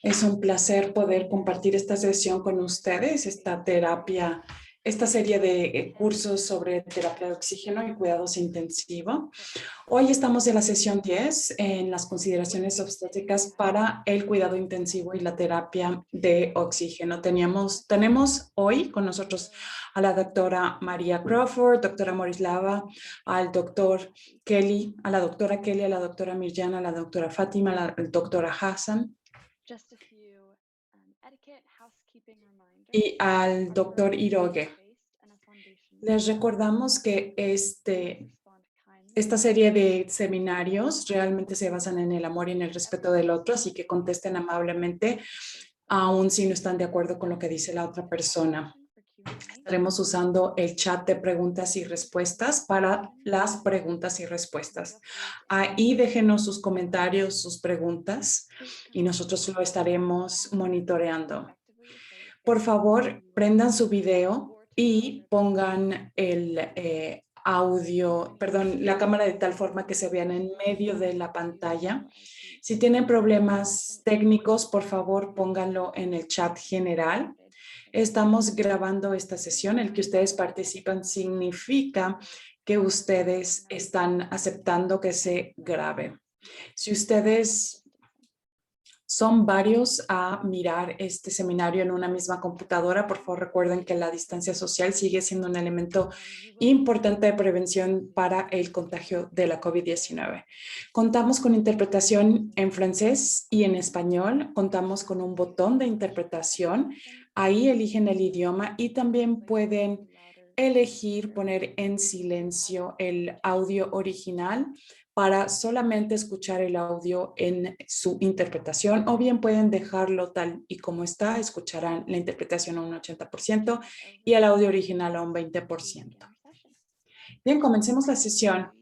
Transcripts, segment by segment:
Es un placer poder compartir esta sesión con ustedes, esta terapia, esta serie de cursos sobre terapia de oxígeno y cuidados intensivos. Hoy estamos en la sesión 10 en las consideraciones obstétricas para el cuidado intensivo y la terapia de oxígeno. Tenemos hoy con nosotros a la doctora María Crawford, doctora Morislava, al doctor Kelly, a la doctora Kelly, a la doctora Mirjana, a la doctora Fátima, a la doctora Hassan y al doctor Iroge. Les recordamos que esta serie de seminarios realmente se basan en el amor y en el respeto del otro, así que contesten amablemente, aun si no están de acuerdo con lo que dice la otra persona. Estaremos usando el chat de preguntas y respuestas para las preguntas y respuestas. Ahí déjenos sus comentarios, sus preguntas, y nosotros lo estaremos monitoreando. Por favor, prendan su video y pongan el la cámara de tal forma que se vean en medio de la pantalla. Si tienen problemas técnicos, por favor, pónganlo en el chat general. Estamos grabando esta sesión. El que ustedes participan significa que ustedes están aceptando que se grabe. Si ustedes son varios a mirar este seminario en una misma computadora, por favor recuerden que la distancia social sigue siendo un elemento importante de prevención para el contagio de la COVID-19. Contamos con interpretación en francés y en español. Contamos con un botón de interpretación. Ahí eligen el idioma y también pueden elegir poner en silencio el audio original para solamente escuchar el audio en su interpretación, o bien pueden dejarlo tal y como está, escucharán la interpretación a un 80% y el audio original a un 20%. Bien, comencemos la sesión.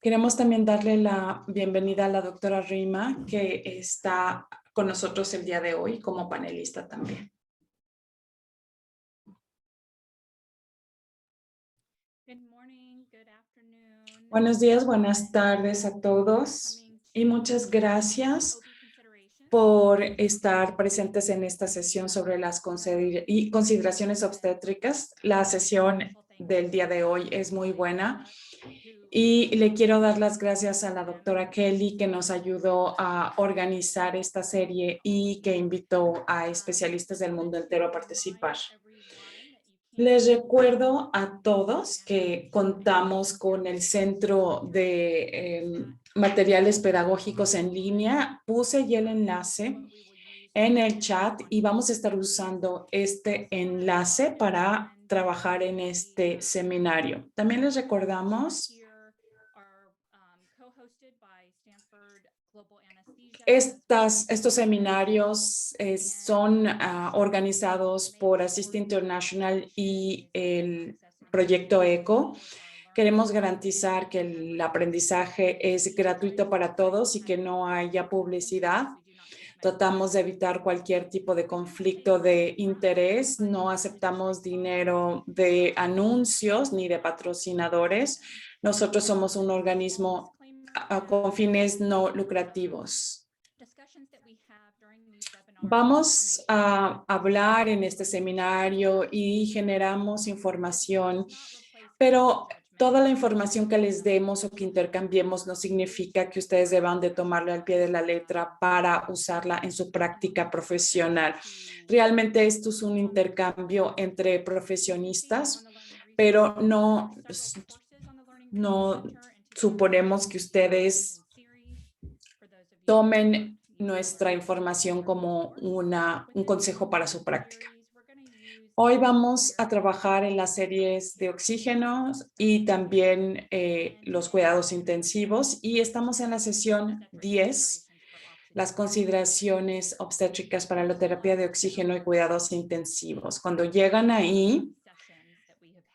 Queremos también darle la bienvenida a la doctora Rima, que está con nosotros el día de hoy como panelista también. Buenos días, buenas tardes a todos y muchas gracias por estar presentes en esta sesión sobre las consideraciones obstétricas. La sesión del día de hoy es muy buena y le quiero dar las gracias a la doctora Kelly que nos ayudó a organizar esta serie y que invitó a especialistas del mundo entero a participar. Les recuerdo a todos que contamos con el Centro de Materiales Pedagógicos en Línea. Puse ya el enlace en el chat y vamos a estar usando este enlace para trabajar en este seminario. También les recordamos estos seminarios son organizados por Assist International y el proyecto ECO. Queremos garantizar que el aprendizaje es gratuito para todos y que no haya publicidad. Tratamos de evitar cualquier tipo de conflicto de interés. No aceptamos dinero de anuncios ni de patrocinadores. Nosotros somos un organismo con fines no lucrativos. Vamos a hablar en este seminario y generamos información, pero toda la información que les demos o que intercambiemos no significa que ustedes deban de tomarla al pie de la letra para usarla en su práctica profesional. Realmente esto es un intercambio entre profesionistas, pero no suponemos que ustedes tomen nuestra información como un consejo para su práctica. Hoy vamos a trabajar en las series de oxígeno y también los cuidados intensivos y estamos en la sesión 10, las consideraciones obstétricas para la terapia de oxígeno y cuidados intensivos. Cuando llegan ahí,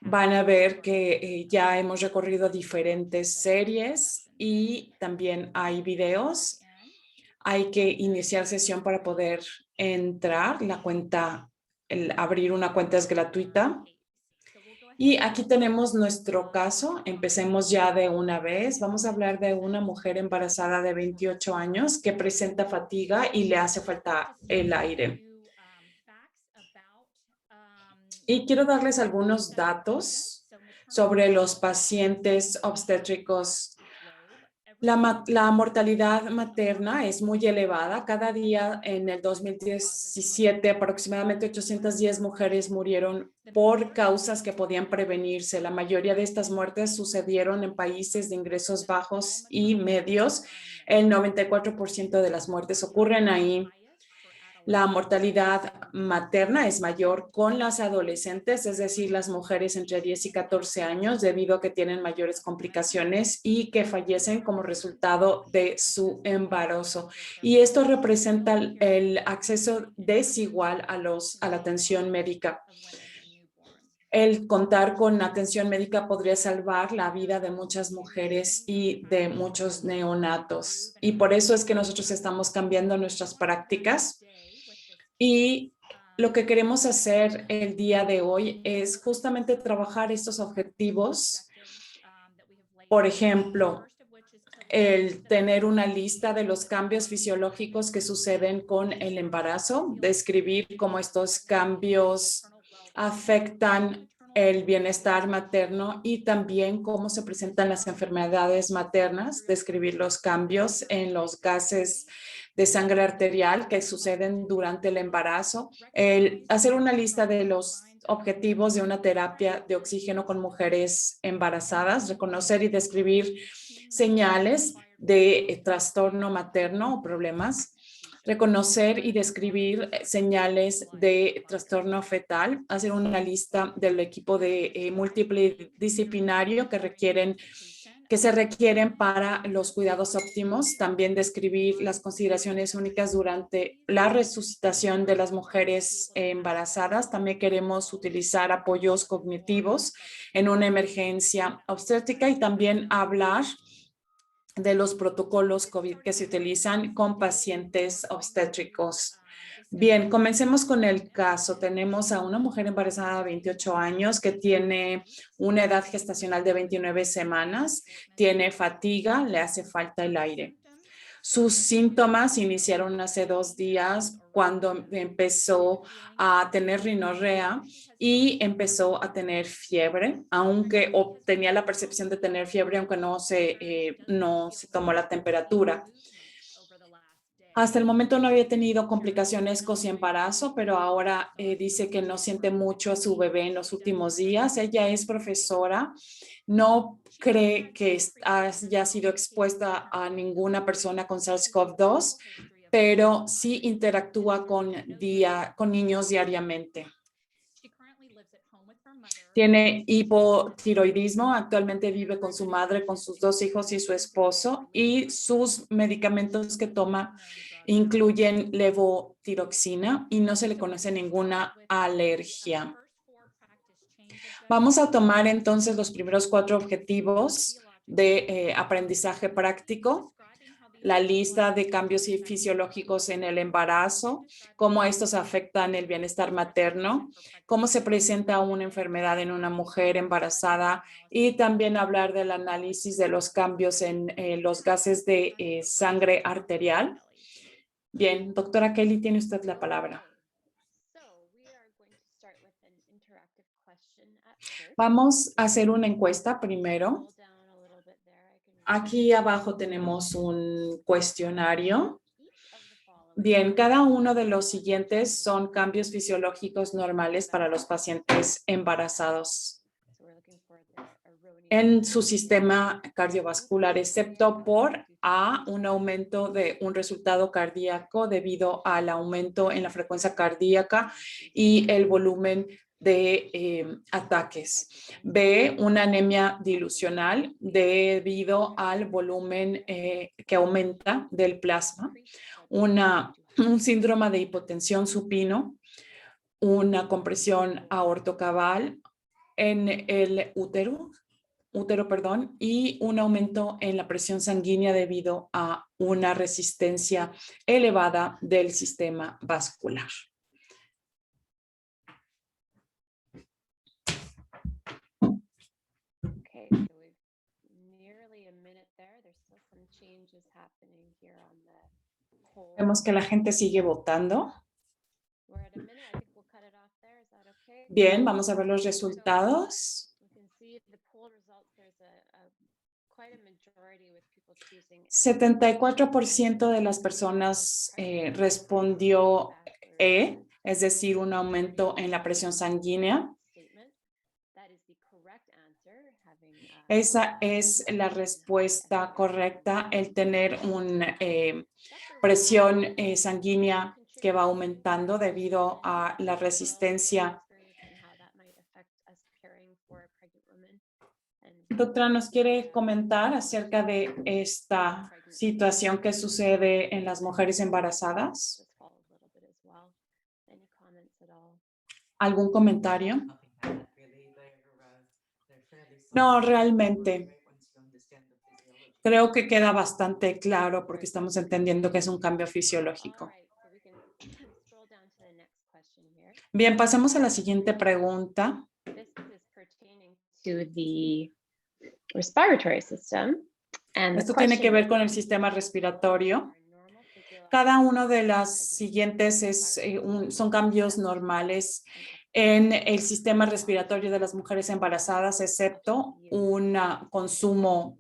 van a ver que ya hemos recorrido diferentes series y también hay videos. Hay que iniciar sesión para poder entrar. Abrir una cuenta es gratuita. Y aquí tenemos nuestro caso. Empecemos ya de una vez. Vamos a hablar de una mujer embarazada de 28 años que presenta fatiga y le hace falta el aire. Y quiero darles algunos datos sobre los pacientes obstétricos. La mortalidad materna es muy elevada. Cada día en el 2017 aproximadamente 810 mujeres murieron por causas que podían prevenirse. La mayoría de estas muertes sucedieron en países de ingresos bajos y medios. El 94% de las muertes ocurren ahí. La mortalidad materna es mayor con las adolescentes, es decir, las mujeres entre 10 y 14 años, debido a que tienen mayores complicaciones y que fallecen como resultado de su embarazo. Y esto representa el acceso desigual a la atención médica. El contar con atención médica podría salvar la vida de muchas mujeres y de muchos neonatos. Y por eso es que nosotros estamos cambiando nuestras prácticas. Y lo que queremos hacer el día de hoy es justamente trabajar estos objetivos. Por ejemplo, el tener una lista de los cambios fisiológicos que suceden con el embarazo, describir cómo estos cambios afectan el bienestar materno y también cómo se presentan las enfermedades maternas, describir los cambios en los gases de sangre arterial que suceden durante el embarazo, hacer una lista de los objetivos de una terapia de oxígeno con mujeres embarazadas, reconocer y describir señales de trastorno materno o problemas, reconocer y describir señales de trastorno fetal, hacer una lista del equipo de multidisciplinario que se requieren para los cuidados óptimos, también describir las consideraciones únicas durante la resucitación de las mujeres embarazadas. También queremos utilizar apoyos cognitivos en una emergencia obstétrica y también hablar de los protocolos COVID que se utilizan con pacientes obstétricos. Bien, comencemos con el caso. Tenemos a una mujer embarazada de 28 años que tiene una edad gestacional de 29 semanas, tiene fatiga, le hace falta el aire. Sus síntomas iniciaron hace 2 días cuando empezó a tener rinorrea y empezó a tener fiebre, aunque tenía la percepción de tener fiebre, aunque no se tomó la temperatura. Hasta el momento no había tenido complicaciones embarazo, pero ahora dice que no siente mucho a su bebé en los últimos días. Ella es profesora, no cree que haya sido expuesta a ninguna persona con SARS-CoV-2, pero sí interactúa con niños diariamente. Tiene hipotiroidismo, actualmente vive con su madre, con sus 2 hijos y su esposo, y sus medicamentos que toma incluyen levotiroxina y no se le conoce ninguna alergia. Vamos a tomar entonces los primeros 4 objetivos de aprendizaje práctico. La lista de cambios fisiológicos en el embarazo, cómo estos afectan el bienestar materno, cómo se presenta una enfermedad en una mujer embarazada y también hablar del análisis de los cambios en los gases de sangre arterial. Bien, doctora Kelly, tiene usted la palabra. Vamos a hacer una encuesta primero. Aquí abajo tenemos un cuestionario. Bien, cada uno de los siguientes son cambios fisiológicos normales para los pacientes embarazados en su sistema cardiovascular, excepto por un aumento de un resultado cardíaco debido al aumento en la frecuencia cardíaca y el volumen de ataques. B, una anemia dilucional debido al volumen que aumenta del plasma. Un síndrome de hipotensión supino, una compresión aortocaval en el útero, y un aumento en la presión sanguínea debido a una resistencia elevada del sistema vascular. Vemos que la gente sigue votando. Bien, vamos a ver los resultados. 74% de las personas respondió E, es decir, un aumento en la presión sanguínea. Esa es la respuesta correcta, el tener una presión sanguínea que va aumentando debido a la resistencia. Doctora, ¿nos quiere comentar acerca de esta situación que sucede en las mujeres embarazadas? ¿Algún comentario? No, realmente. Creo que queda bastante claro porque estamos entendiendo que es un cambio fisiológico. Bien, pasemos a la siguiente pregunta. Esto tiene que ver con el sistema respiratorio. Cada uno de las siguientes son cambios normales en el sistema respiratorio de las mujeres embarazadas, excepto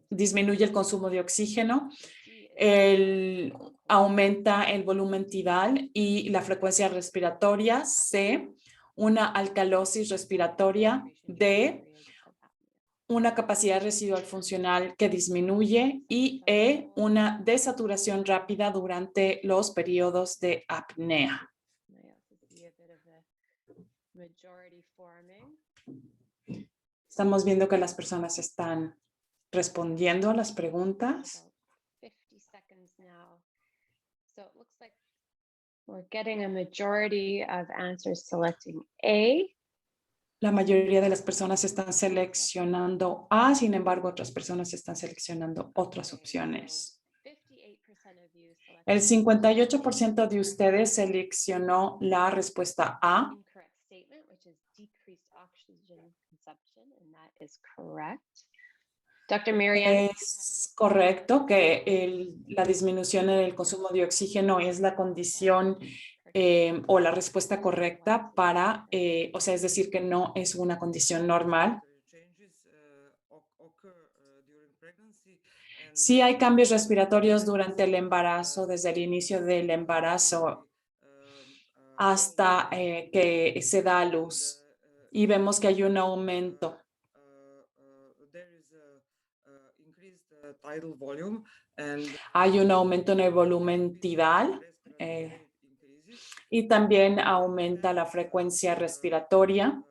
disminuye el consumo de oxígeno, aumenta el volumen tidal y la frecuencia respiratoria. C, una alcalosis respiratoria. D, una capacidad residual funcional que disminuye, y E, una desaturación rápida durante los periodos de apnea. Estamos viendo que las personas están respondiendo a las preguntas. We're getting a majority of answers selecting A. La mayoría de las personas están seleccionando A, sin embargo, otras personas están seleccionando otras opciones. El 58% de ustedes seleccionó la respuesta A. Es correcto que la disminución en el consumo de oxígeno es la condición o la respuesta correcta para, o sea, es decir, que no es una condición normal. Sí hay cambios respiratorios durante el embarazo, desde el inicio del embarazo hasta que se da a luz, y vemos que hay un aumento. Hay un aumento en el volumen tidal y también aumenta la frecuencia respiratoria.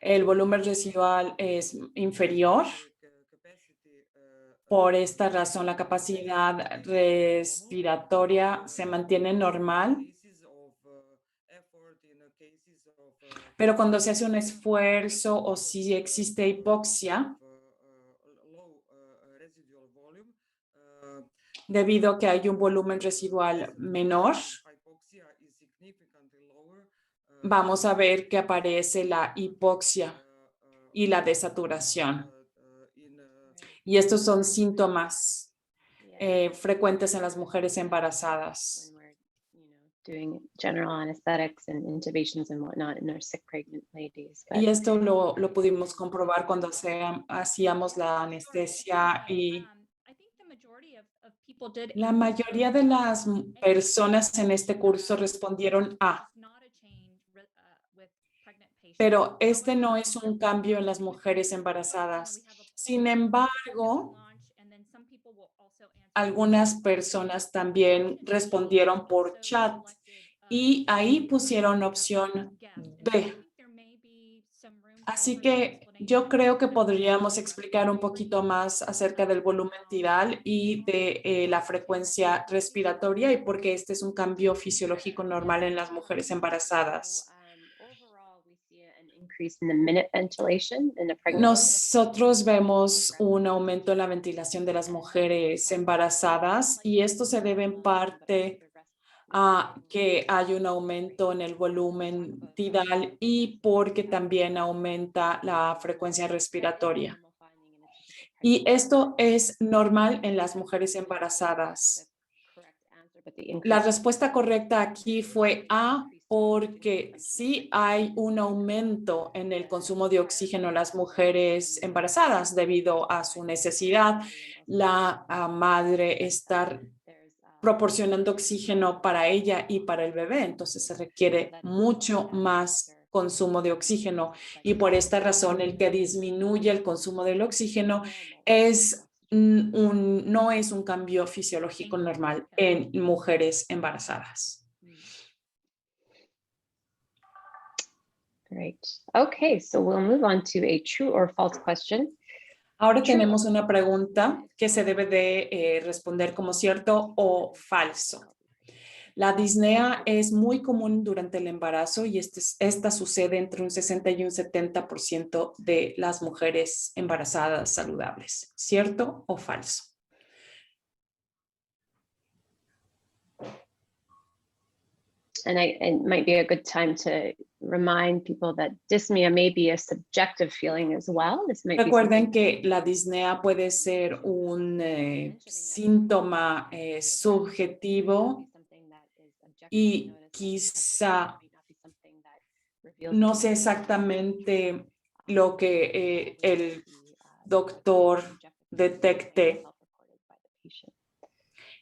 El volumen residual es inferior. Por esta razón, la capacidad respiratoria se mantiene normal. Pero cuando se hace un esfuerzo o si existe hipoxia, debido a que hay un volumen residual menor, vamos a ver que aparece la hipoxia y la desaturación. Y estos son síntomas frecuentes en las mujeres embarazadas. Y esto lo pudimos comprobar cuando hacíamos la anestesia, y la mayoría de las personas en este curso respondieron A. Pero este no es un cambio en las mujeres embarazadas. Sin embargo, algunas personas también respondieron por chat y ahí pusieron opción B. Así que yo creo que podríamos explicar un poquito más acerca del volumen tidal y de la frecuencia respiratoria y por qué este es un cambio fisiológico normal en las mujeres embarazadas. Nosotros vemos un aumento en la ventilación de las mujeres embarazadas y esto se debe en parte que hay un aumento en el volumen tidal y porque también aumenta la frecuencia respiratoria. Y esto es normal en las mujeres embarazadas. La respuesta correcta aquí fue A, porque sí hay un aumento en el consumo de oxígeno en las mujeres embarazadas debido a su necesidad. La madre está proporcionando oxígeno para ella y para el bebé, entonces se requiere mucho más consumo de oxígeno y por esta razón el que disminuye el consumo del oxígeno no es un cambio fisiológico normal en mujeres embarazadas. Great. Okay, so we'll move on to a true or false question. Ahora tenemos una pregunta que se debe de responder como cierto o falso. La disnea es muy común durante el embarazo y esta sucede entre un 60 y un 70% de las mujeres embarazadas saludables. ¿Cierto o falso? And it might be a good time to remind people that dyspnea may be a subjective feeling as well. This might Recuerden que la disnea puede ser un síntoma subjetivo y quizá no sé exactamente lo que el doctor detecte.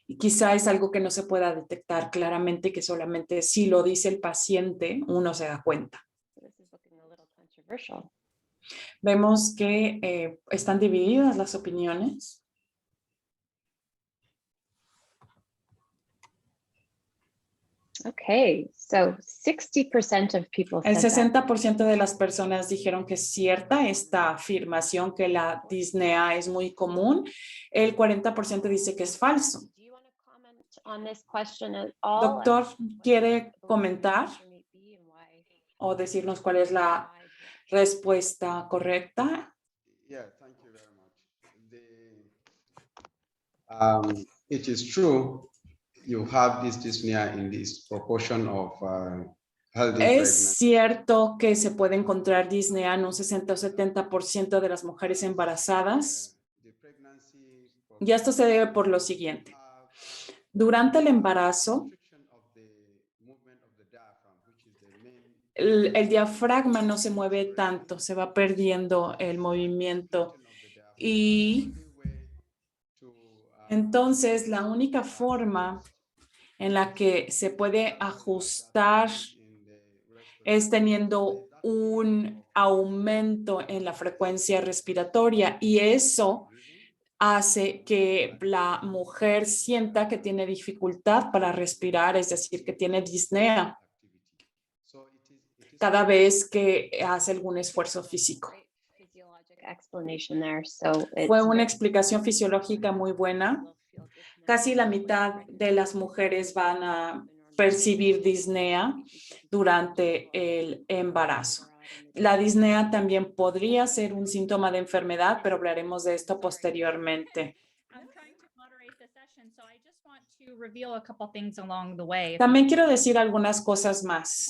Y quizá es algo que no se pueda detectar claramente, que solamente si lo dice el paciente, uno se da cuenta. Vemos que están divididas las opiniones. Okay, so 60% of people El said that. 60% de las personas dijeron que es cierta esta afirmación que la disnea es muy común. El 40% dice que es falso. Do you want to comment on this question at all? Doctor, ¿quiere comentar o decirnos cuál es la respuesta correcta? Yeah, thank you very much. It is true you have this dyspnea in this proportion of healthy Es pregnant. cierto que se puede encontrar disnea en un 60 o 70% de las mujeres embarazadas. The pregnancy Y esto se debe por lo siguiente. Durante el embarazo, restriction of the movement of the diaphragm, which is the main el diafragma no se mueve tanto, se va perdiendo el movimiento. Y entonces la única forma en la que se puede ajustar es teniendo un aumento en la frecuencia respiratoria y eso hace que la mujer sienta que tiene dificultad para respirar, es decir, que tiene disnea cada vez que hace algún esfuerzo físico. Fue una explicación fisiológica muy buena. Casi la mitad de las mujeres van a percibir disnea durante el embarazo. La disnea también podría ser un síntoma de enfermedad, pero hablaremos de esto posteriormente. También quiero decir algunas cosas más.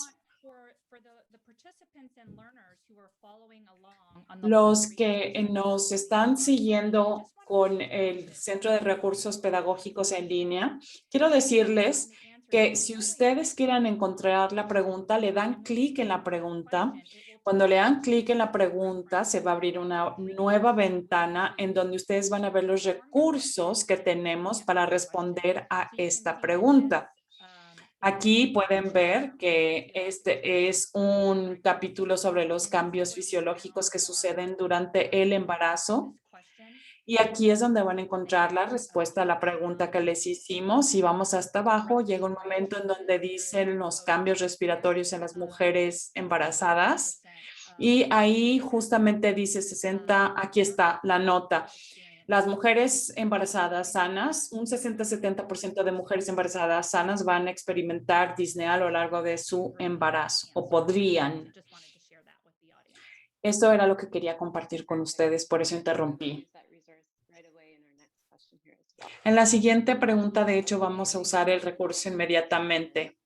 Los que nos están siguiendo con el Centro de Recursos Pedagógicos en línea, quiero decirles que si ustedes quieren encontrar la pregunta, le dan clic en la pregunta. Cuando le dan clic en la pregunta, se va a abrir una nueva ventana en donde ustedes van a ver los recursos que tenemos para responder a esta pregunta. Aquí pueden ver que este es un capítulo sobre los cambios fisiológicos que suceden durante el embarazo. Y aquí es donde van a encontrar la respuesta a la pregunta que les hicimos. Si vamos hasta abajo, llega un momento en donde dicen los cambios respiratorios en las mujeres embarazadas. Y ahí justamente dice 60, aquí está la nota. Las mujeres embarazadas sanas, un 60-70% de mujeres embarazadas sanas van a experimentar disnea a lo largo de su embarazo o podrían. Eso era lo que quería compartir con ustedes, por eso interrumpí. En la siguiente pregunta, de hecho, vamos a usar el recurso inmediatamente.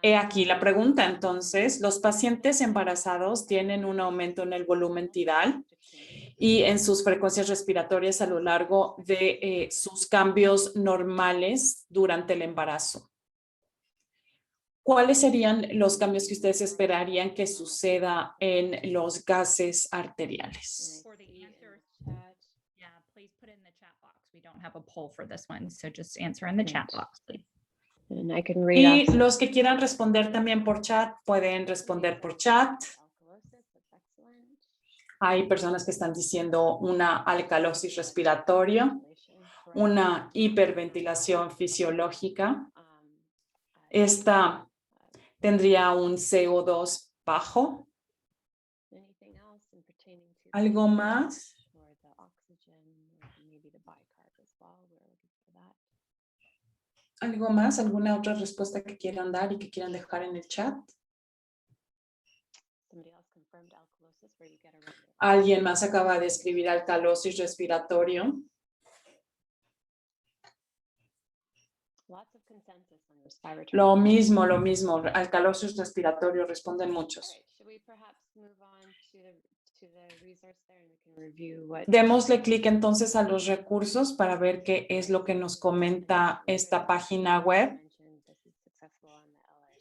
He aquí la pregunta, entonces, ¿los pacientes embarazados tienen un aumento en el volumen tidal y en sus frecuencias respiratorias a lo largo de sus cambios normales durante el embarazo? ¿Cuáles serían los cambios que ustedes esperarían que suceda en los gases arteriales? For the answers, yeah, please put it in the chat box. We don't have a poll for this one, so just answer in the chat Right. box, please. And I can read Y off some- los que quieran responder también por chat, pueden responder por chat. Alkalosis, that's excellent. Hay personas que están diciendo una alcalosis respiratoria, una hiperventilación fisiológica. Esta tendría un CO2 bajo. ¿Algo más? ¿Algo más? ¿Alguna otra respuesta que quieran dar y que quieran dejar en el chat? ¿Alguien más acaba de escribir alcalosis respiratorio? Lo mismo, alcalosis respiratorio, responden muchos. Démosle clic entonces a los recursos para ver qué es lo que nos comenta esta página web.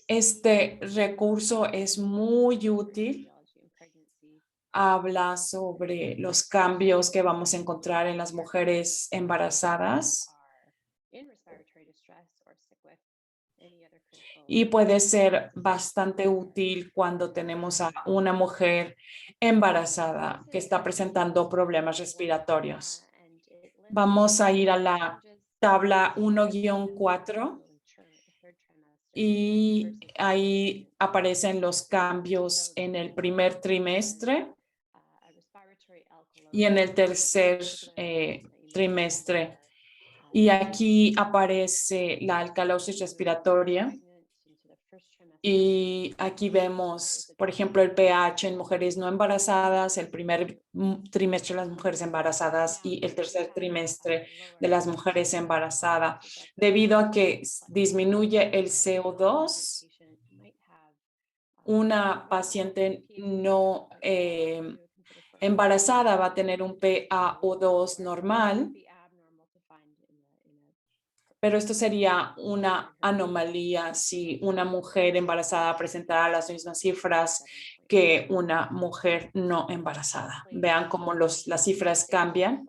Este recurso es muy útil. Habla sobre los cambios que vamos a encontrar en las mujeres embarazadas. Y puede ser bastante útil cuando tenemos a una mujer embarazada que está presentando problemas respiratorios. Vamos a ir a la tabla 1-4 y ahí aparecen los cambios en el primer trimestre y en el tercer trimestre. Y aquí aparece la alcalosis respiratoria. Y aquí vemos, por ejemplo, el pH en mujeres no embarazadas, el primer trimestre de las mujeres embarazadas y el tercer trimestre de las mujeres embarazadas. Debido a que disminuye el CO2, una paciente no embarazada va a tener un PaO2 normal. Pero esto sería una anomalía si una mujer embarazada presentara las mismas cifras que una mujer no embarazada. Vean cómo las cifras cambian.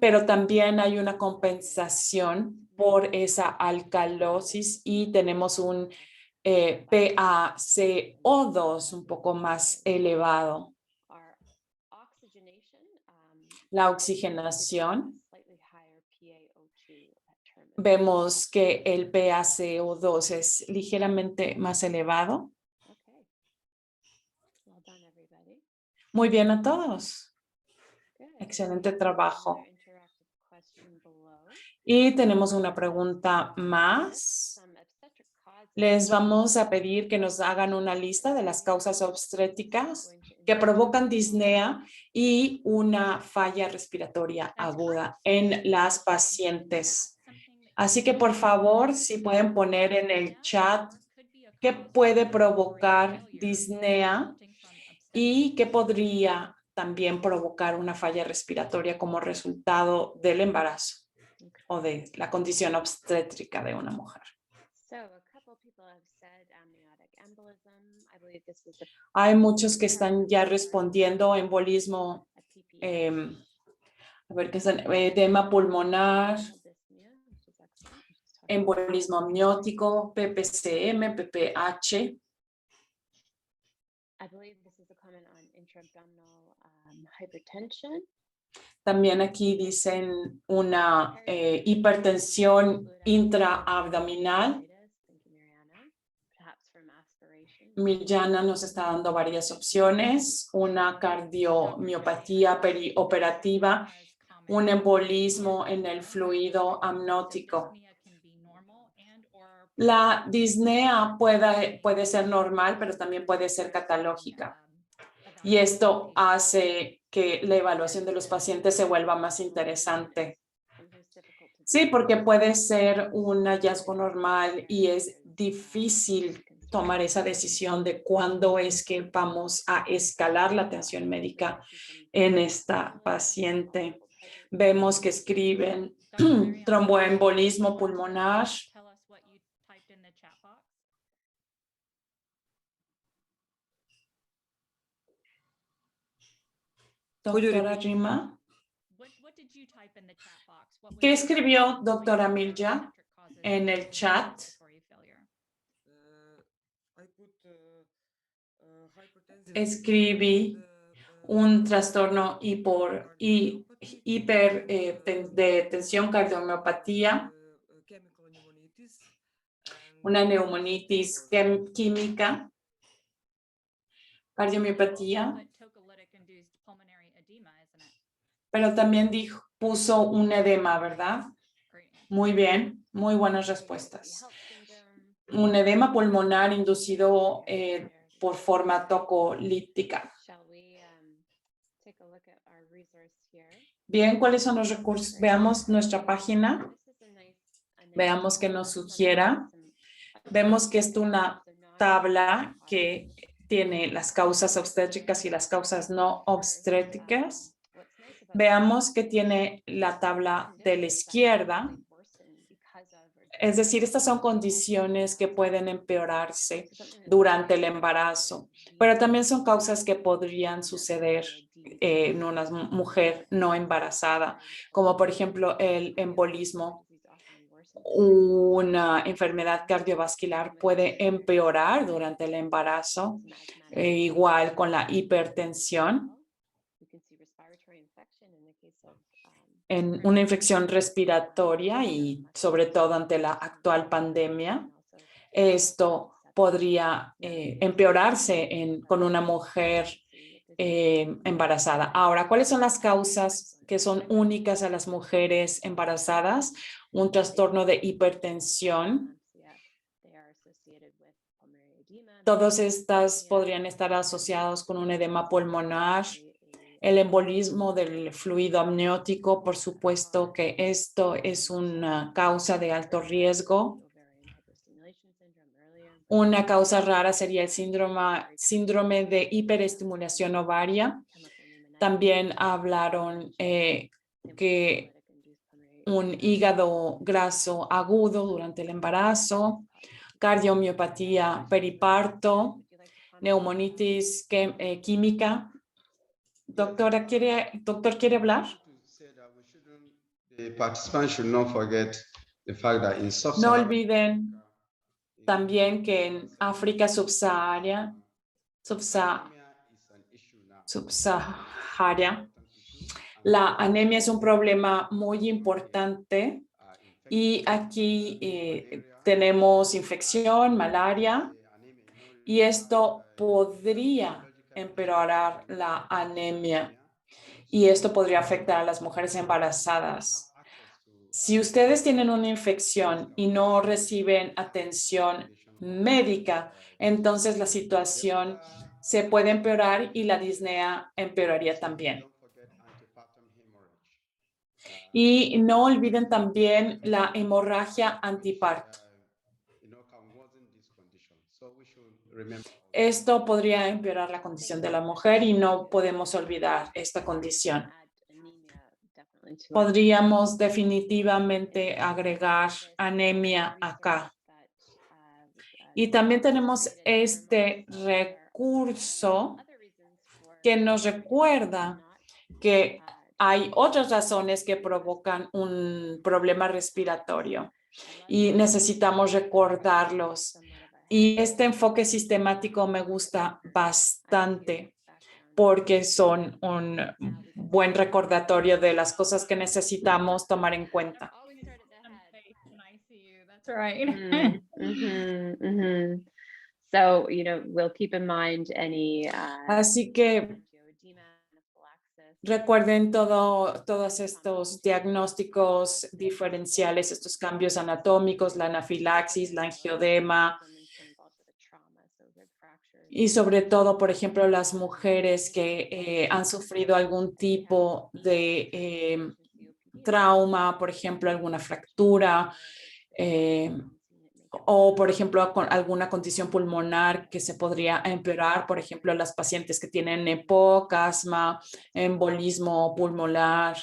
Pero también hay una compensación por esa alcalosis y tenemos un PaCO2 un poco más elevado. La oxigenación. Vemos que el PaCO2 es ligeramente más elevado. Muy bien a todos. Excelente trabajo. Y tenemos una pregunta más. Les vamos a pedir que nos hagan una lista de las causas obstétricas que provocan disnea y una falla respiratoria aguda en las pacientes. Así que, por favor, si pueden poner en el chat qué puede provocar disnea y qué podría también provocar una falla respiratoria como resultado del embarazo o de la condición obstétrica de una mujer. Hay muchos que están ya respondiendo: embolismo, a ver qué es edema pulmonar, embolismo amniótico, PPCM, PPH. También aquí dicen una hipertensión intraabdominal. Mirjana nos está dando varias opciones: una cardiomiopatía perioperativa, un embolismo en el fluido amniótico. La disnea puede ser normal, pero también puede ser catalógica. Y esto hace que la evaluación de los pacientes se vuelva más interesante. Sí, porque puede ser un hallazgo normal y es difícil tomar esa decisión de cuándo es que vamos a escalar la atención médica en esta paciente. Vemos que escriben tromboembolismo pulmonar. Tell us what you typed in the chat box. Doctora Rima, What did you type in the chat box? What was ¿qué the escribió result doctora for Milja pediatric causes en el of chat? respiratory failure? I put hypertensive Escribí un trastorno de tensión cardiomiopatía, chemical pneumonitis, una neumonitis química, cardiomiopatía, But tocolytic induced pulmonary edema, isn't it? pero también puso un edema, ¿verdad? Great. Muy bien, muy buenas respuestas. Un edema pulmonar inducido por forma tocolítica. Shall we take a look at our resource here? Bien, ¿cuáles son los recursos? Veamos nuestra página. This is a nice Veamos qué nos sugiera. Vemos que es una tabla que tiene las causas obstétricas y las causas no obstétricas. Veamos que tiene la tabla de la izquierda. Es decir, estas son condiciones que pueden empeorarse durante el embarazo, pero también son causas que podrían suceder en una mujer no embarazada, como por ejemplo el embolismo. Una enfermedad cardiovascular puede empeorar durante el embarazo, igual con la hipertensión. En una infección respiratoria y sobre todo ante la actual pandemia, esto podría empeorarse con una mujer embarazada. Ahora, ¿cuáles son las causas que son únicas a las mujeres embarazadas? Un trastorno de hipertensión. Todas estas podrían estar asociados con un edema pulmonar. El embolismo del fluido amniótico, por supuesto que esto es una causa de alto riesgo. Una causa rara sería el síndrome de hiperestimulación ovaria. También hablaron que un hígado graso agudo durante el embarazo, cardiomiopatía periparto, neumonitis química. Doctor, ¿quiere hablar? The participants should not forget the fact that in No sub-Saharan olviden también que en África subsahariana, la anemia es un problema muy importante y aquí tenemos infección, malaria, y esto podría empeorar la anemia y esto podría afectar a las mujeres embarazadas. Si ustedes tienen una infección y no reciben atención médica, entonces la situación se puede empeorar y la disnea empeoraría también. Y no olviden también la hemorragia antiparto. Esto podría empeorar la condición de la mujer y no podemos olvidar esta condición. Podríamos definitivamente agregar anemia acá. Y también tenemos este recurso que nos recuerda que hay otras razones que provocan un problema respiratorio y necesitamos recordarlos. Y este enfoque sistemático me gusta bastante porque son un buen recordatorio de las cosas que necesitamos tomar en cuenta. Always start at the head when I see you. That's right. So, we'll keep in mind any Así que angioedema, anaphylaxis. recuerden todos estos diagnósticos diferenciales, estos cambios anatómicos, la anafilaxis, la angioedema y sobre todo, por ejemplo, las mujeres que han sufrido algún tipo de trauma, por ejemplo, alguna fractura, o por ejemplo, con alguna condición pulmonar que se podría empeorar, por ejemplo, las pacientes que tienen EPOC, asma, embolismo pulmonar.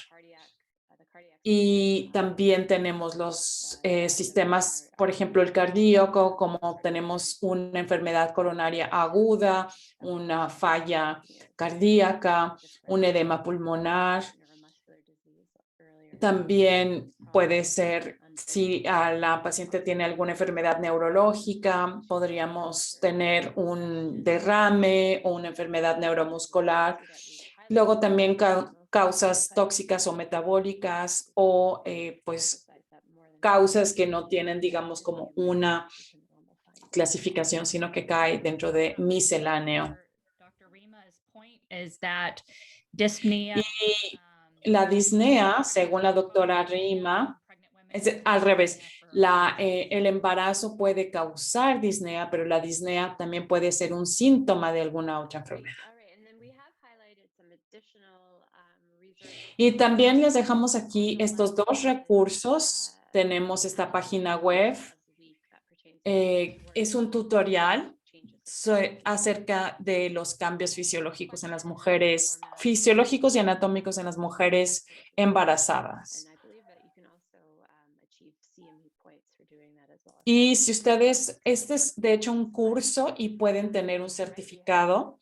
Y también tenemos los sistemas, por ejemplo, el cardíaco, como tenemos una enfermedad coronaria aguda, una falla cardíaca, un edema pulmonar. También puede ser, si la paciente tiene alguna enfermedad neurológica, podríamos tener un derrame o una enfermedad neuromuscular. Luego también causas tóxicas o metabólicas o pues causas que no tienen, digamos, como una clasificación, sino que cae dentro de misceláneo. Dr. Rima's point is that dyspnea, Y la disnea, según la doctora Rima, es al revés. El embarazo puede causar disnea, pero la disnea también puede ser un síntoma de alguna otra enfermedad. Y también les dejamos aquí estos dos recursos. Tenemos esta página web. Es un tutorial acerca de los cambios fisiológicos en las mujeres, fisiológicos y anatómicos en las mujeres embarazadas. Y si ustedes, este es de hecho un curso y pueden tener un certificado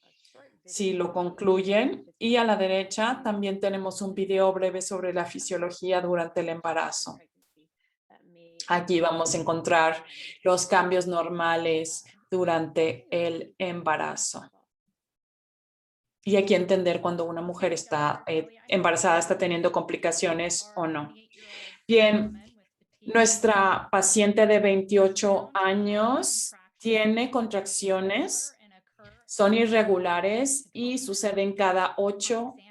si lo concluyen. Y a la derecha también tenemos un video breve sobre la fisiología durante el embarazo. Aquí vamos a encontrar los cambios normales durante el embarazo. Y aquí entender cuando una mujer está embarazada, está teniendo complicaciones o no. Bien, nuestra paciente de 28 años tiene contracciones, son irregulares y suceden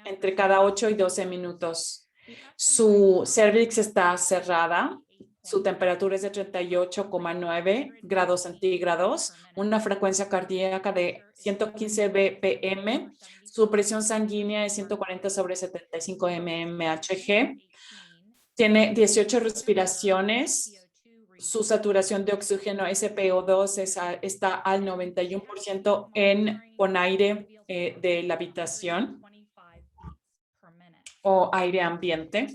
entre cada 8 y 12 minutos. Su cervix está cerrada, su temperatura es de 38,9 grados centígrados, una frecuencia cardíaca de 115 BPM, su presión sanguínea es 140/75 mmHg, tiene 18 respiraciones, su saturación de oxígeno SpO2 está al 91% con aire de la habitación o aire ambiente.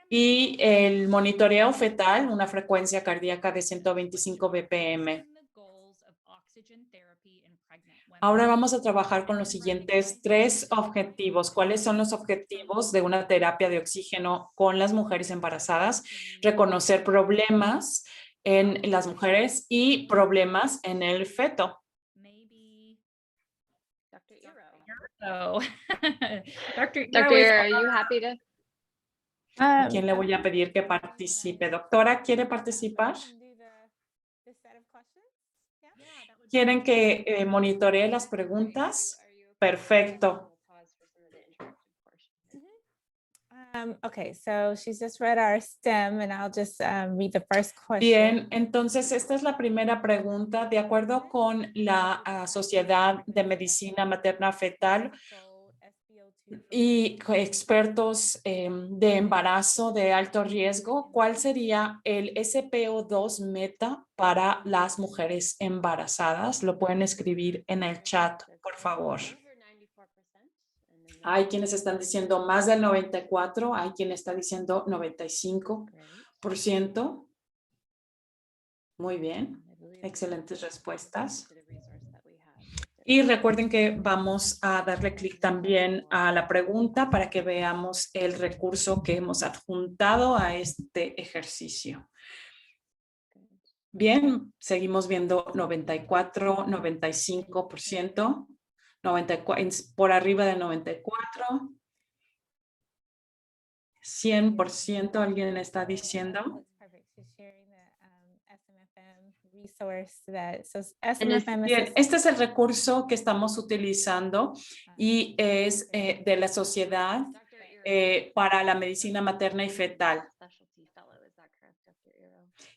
Y el monitoreo fetal, una frecuencia cardíaca de 125 BPM. Ahora vamos a trabajar con los siguientes 3 objetivos. ¿Cuáles son los objetivos de una terapia de oxígeno con las mujeres embarazadas? Reconocer problemas en las mujeres y problemas en el feto. So, Dr. Dr. Ira, are you happy to? ¿A quién le voy a pedir que participe? Doctora, ¿quiere participar? ¿Quieren que monitoree las preguntas? Perfecto. Okay, so she's just read our STEM and I'll just read the first question. Bien, entonces esta es la primera pregunta. De acuerdo con la Sociedad de Medicina Materna Fetal y expertos de embarazo de alto riesgo, ¿cuál sería el SpO2 meta para las mujeres embarazadas? Lo pueden escribir en el chat, por favor. Hay quienes están diciendo más del 94, hay quien está diciendo 95%. Muy bien, excelentes respuestas. Y recuerden que vamos a darle clic también a la pregunta para que veamos el recurso que hemos adjuntado a este ejercicio. Bien, seguimos viendo 94, 95%. 94, por arriba del 94, 100%, alguien está diciendo. Bien, este es el recurso que estamos utilizando y es de la Sociedad para la Medicina Materna y Fetal.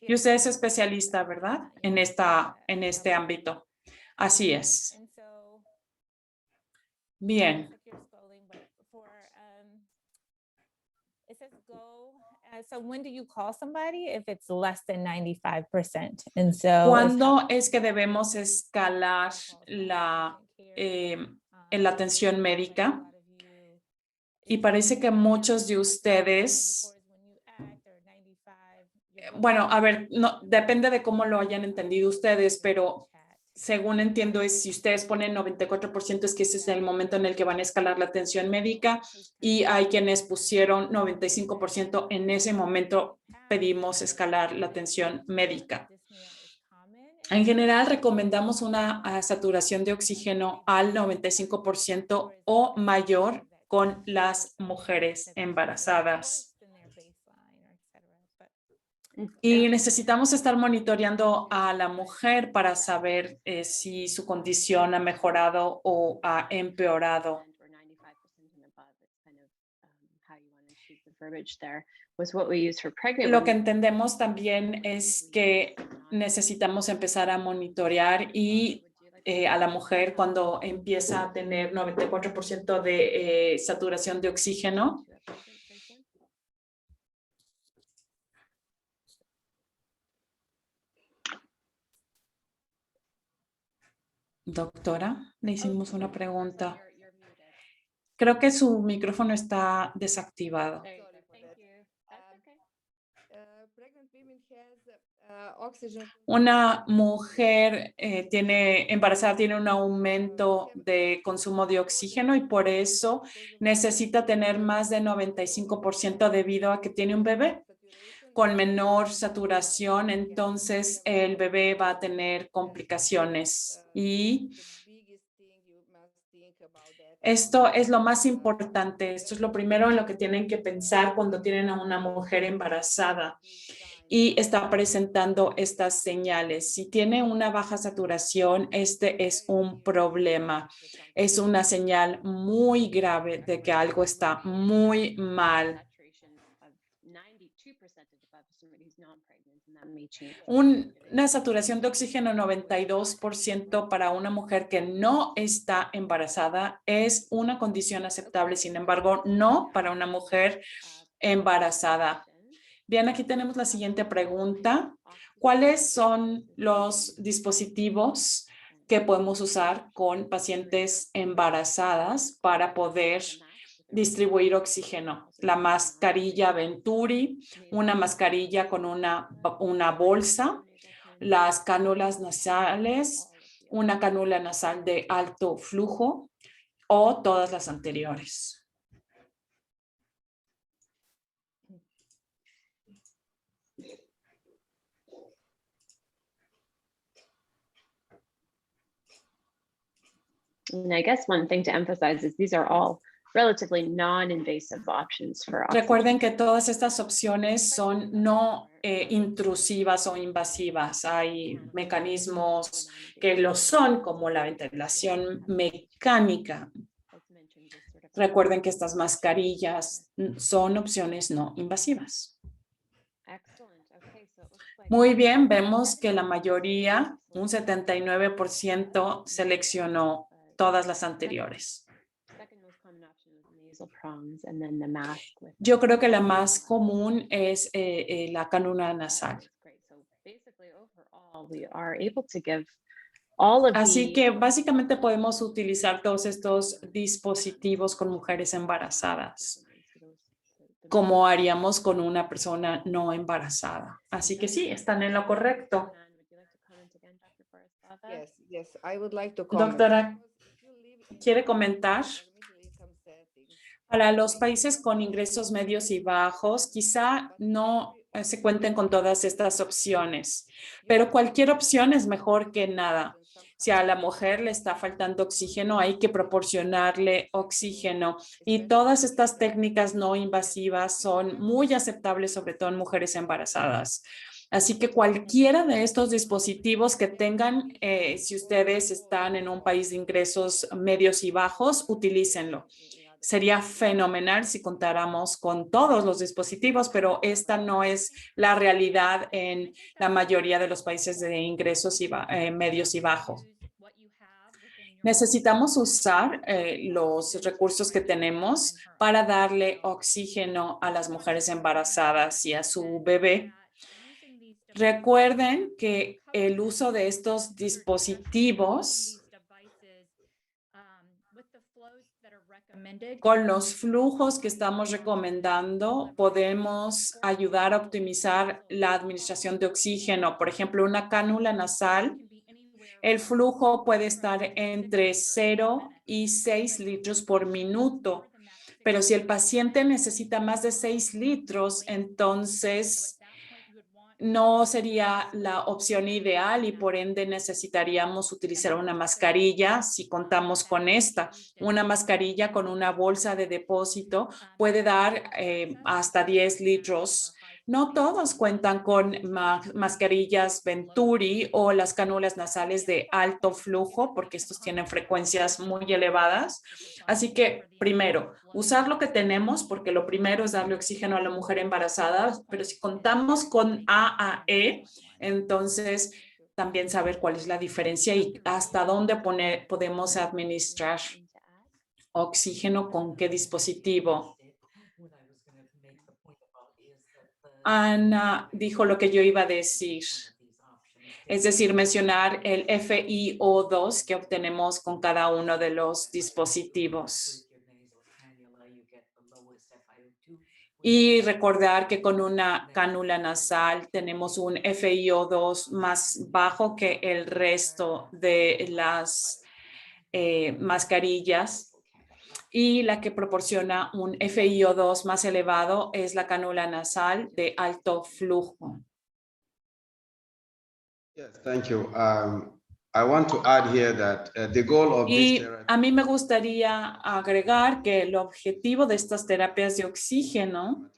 Y usted es especialista, ¿verdad? En este ámbito. Así es. Bien. It says go. So when do you call somebody if it's less than 95%? And so it's ¿Cuándo es que debemos escalar la la atención médica? Y parece que muchos de ustedes, bueno, a ver, no, depende de cómo lo hayan entendido ustedes, pero según entiendo es si ustedes ponen 94% es que ese es el momento en el que van a escalar la atención médica y hay quienes pusieron 95% en ese momento pedimos escalar la atención médica. En general recomendamos una saturación de oxígeno al 95% o mayor con las mujeres embarazadas. Y necesitamos estar monitoreando a la mujer para saber si su condición ha mejorado o ha empeorado. Lo que entendemos también es que necesitamos empezar a monitorear y a la mujer cuando empieza a tener 94% de saturación de oxígeno. Doctora, le hicimos una pregunta. Creo que su micrófono está desactivado. Una mujer embarazada tiene un aumento de consumo de oxígeno y por eso necesita tener más de 95% debido a que tiene un bebé. Con menor saturación, entonces el bebé va a tener complicaciones y esto es lo más importante. Esto es lo primero en lo que tienen que pensar cuando tienen a una mujer embarazada y está presentando estas señales. Si tiene una baja saturación, este es un problema. Es una señal muy grave de que algo está muy mal. Una saturación de oxígeno 92% para una mujer que no está embarazada es una condición aceptable, sin embargo, no para una mujer embarazada. Bien, aquí tenemos la siguiente pregunta. ¿Cuáles son los dispositivos que podemos usar con pacientes embarazadas para poder distribuir oxígeno? La mascarilla Venturi, una mascarilla con una bolsa, las cánulas nasales, una cánula nasal de alto flujo o todas las anteriores. And I guess one thing to emphasize is these are all relatively non-invasive options for oxygen. Recuerden que todas estas opciones son no intrusivas o invasivas. Hay mecanismos que lo son, como la ventilación mecánica. Recuerden que estas mascarillas son opciones no invasivas. Muy bien, vemos que la mayoría, un 79%, seleccionó todas las anteriores. Yo creo que la más común es la cánula nasal. Así que básicamente podemos utilizar todos estos dispositivos con mujeres embarazadas, como haríamos con una persona no embarazada. Así que sí, están en lo correcto. Yes, I would like to comment. Doctora, ¿quiere comentar? Para los países con ingresos medios y bajos, quizá no se cuenten con todas estas opciones, pero cualquier opción es mejor que nada. Si a la mujer le está faltando oxígeno, hay que proporcionarle oxígeno. Y todas estas técnicas no invasivas son muy aceptables, sobre todo en mujeres embarazadas. Así que cualquiera de estos dispositivos que tengan, si ustedes están en un país de ingresos medios y bajos, utilícenlo. Sería fenomenal si contáramos con todos los dispositivos, pero esta no es la realidad en la mayoría de los países de ingresos medios y bajos. Necesitamos usar los recursos que tenemos para darle oxígeno a las mujeres embarazadas y a su bebé. Recuerden que el uso de estos dispositivos con los flujos que estamos recomendando, podemos ayudar a optimizar la administración de oxígeno. Por ejemplo, una cánula nasal, el flujo puede estar entre 0 y 6 litros por minuto. Pero si el paciente necesita más de 6 litros, entonces no sería la opción ideal y por ende necesitaríamos utilizar una mascarilla si contamos con esta. Una mascarilla con una bolsa de depósito puede dar hasta 10 litros. No todos cuentan con mascarillas Venturi o las cánulas nasales de alto flujo porque estos tienen frecuencias muy elevadas. Así que primero, usar lo que tenemos porque lo primero es darle oxígeno a la mujer embarazada, pero si contamos con AAE, entonces también saber cuál es la diferencia y hasta dónde podemos administrar oxígeno con qué dispositivo. Ana dijo lo que yo iba a decir, es decir, mencionar el FiO2 que obtenemos con cada uno de los dispositivos. Y recordar que con una cánula nasal tenemos un FiO2 más bajo que el resto de las mascarillas. Y la que proporciona un FiO2 más elevado es la cánula nasal de alto flujo. Yes, thank you. I want to add here that the goal of this Y therapy a mí me gustaría agregar que el objetivo de estas terapias de oxígeno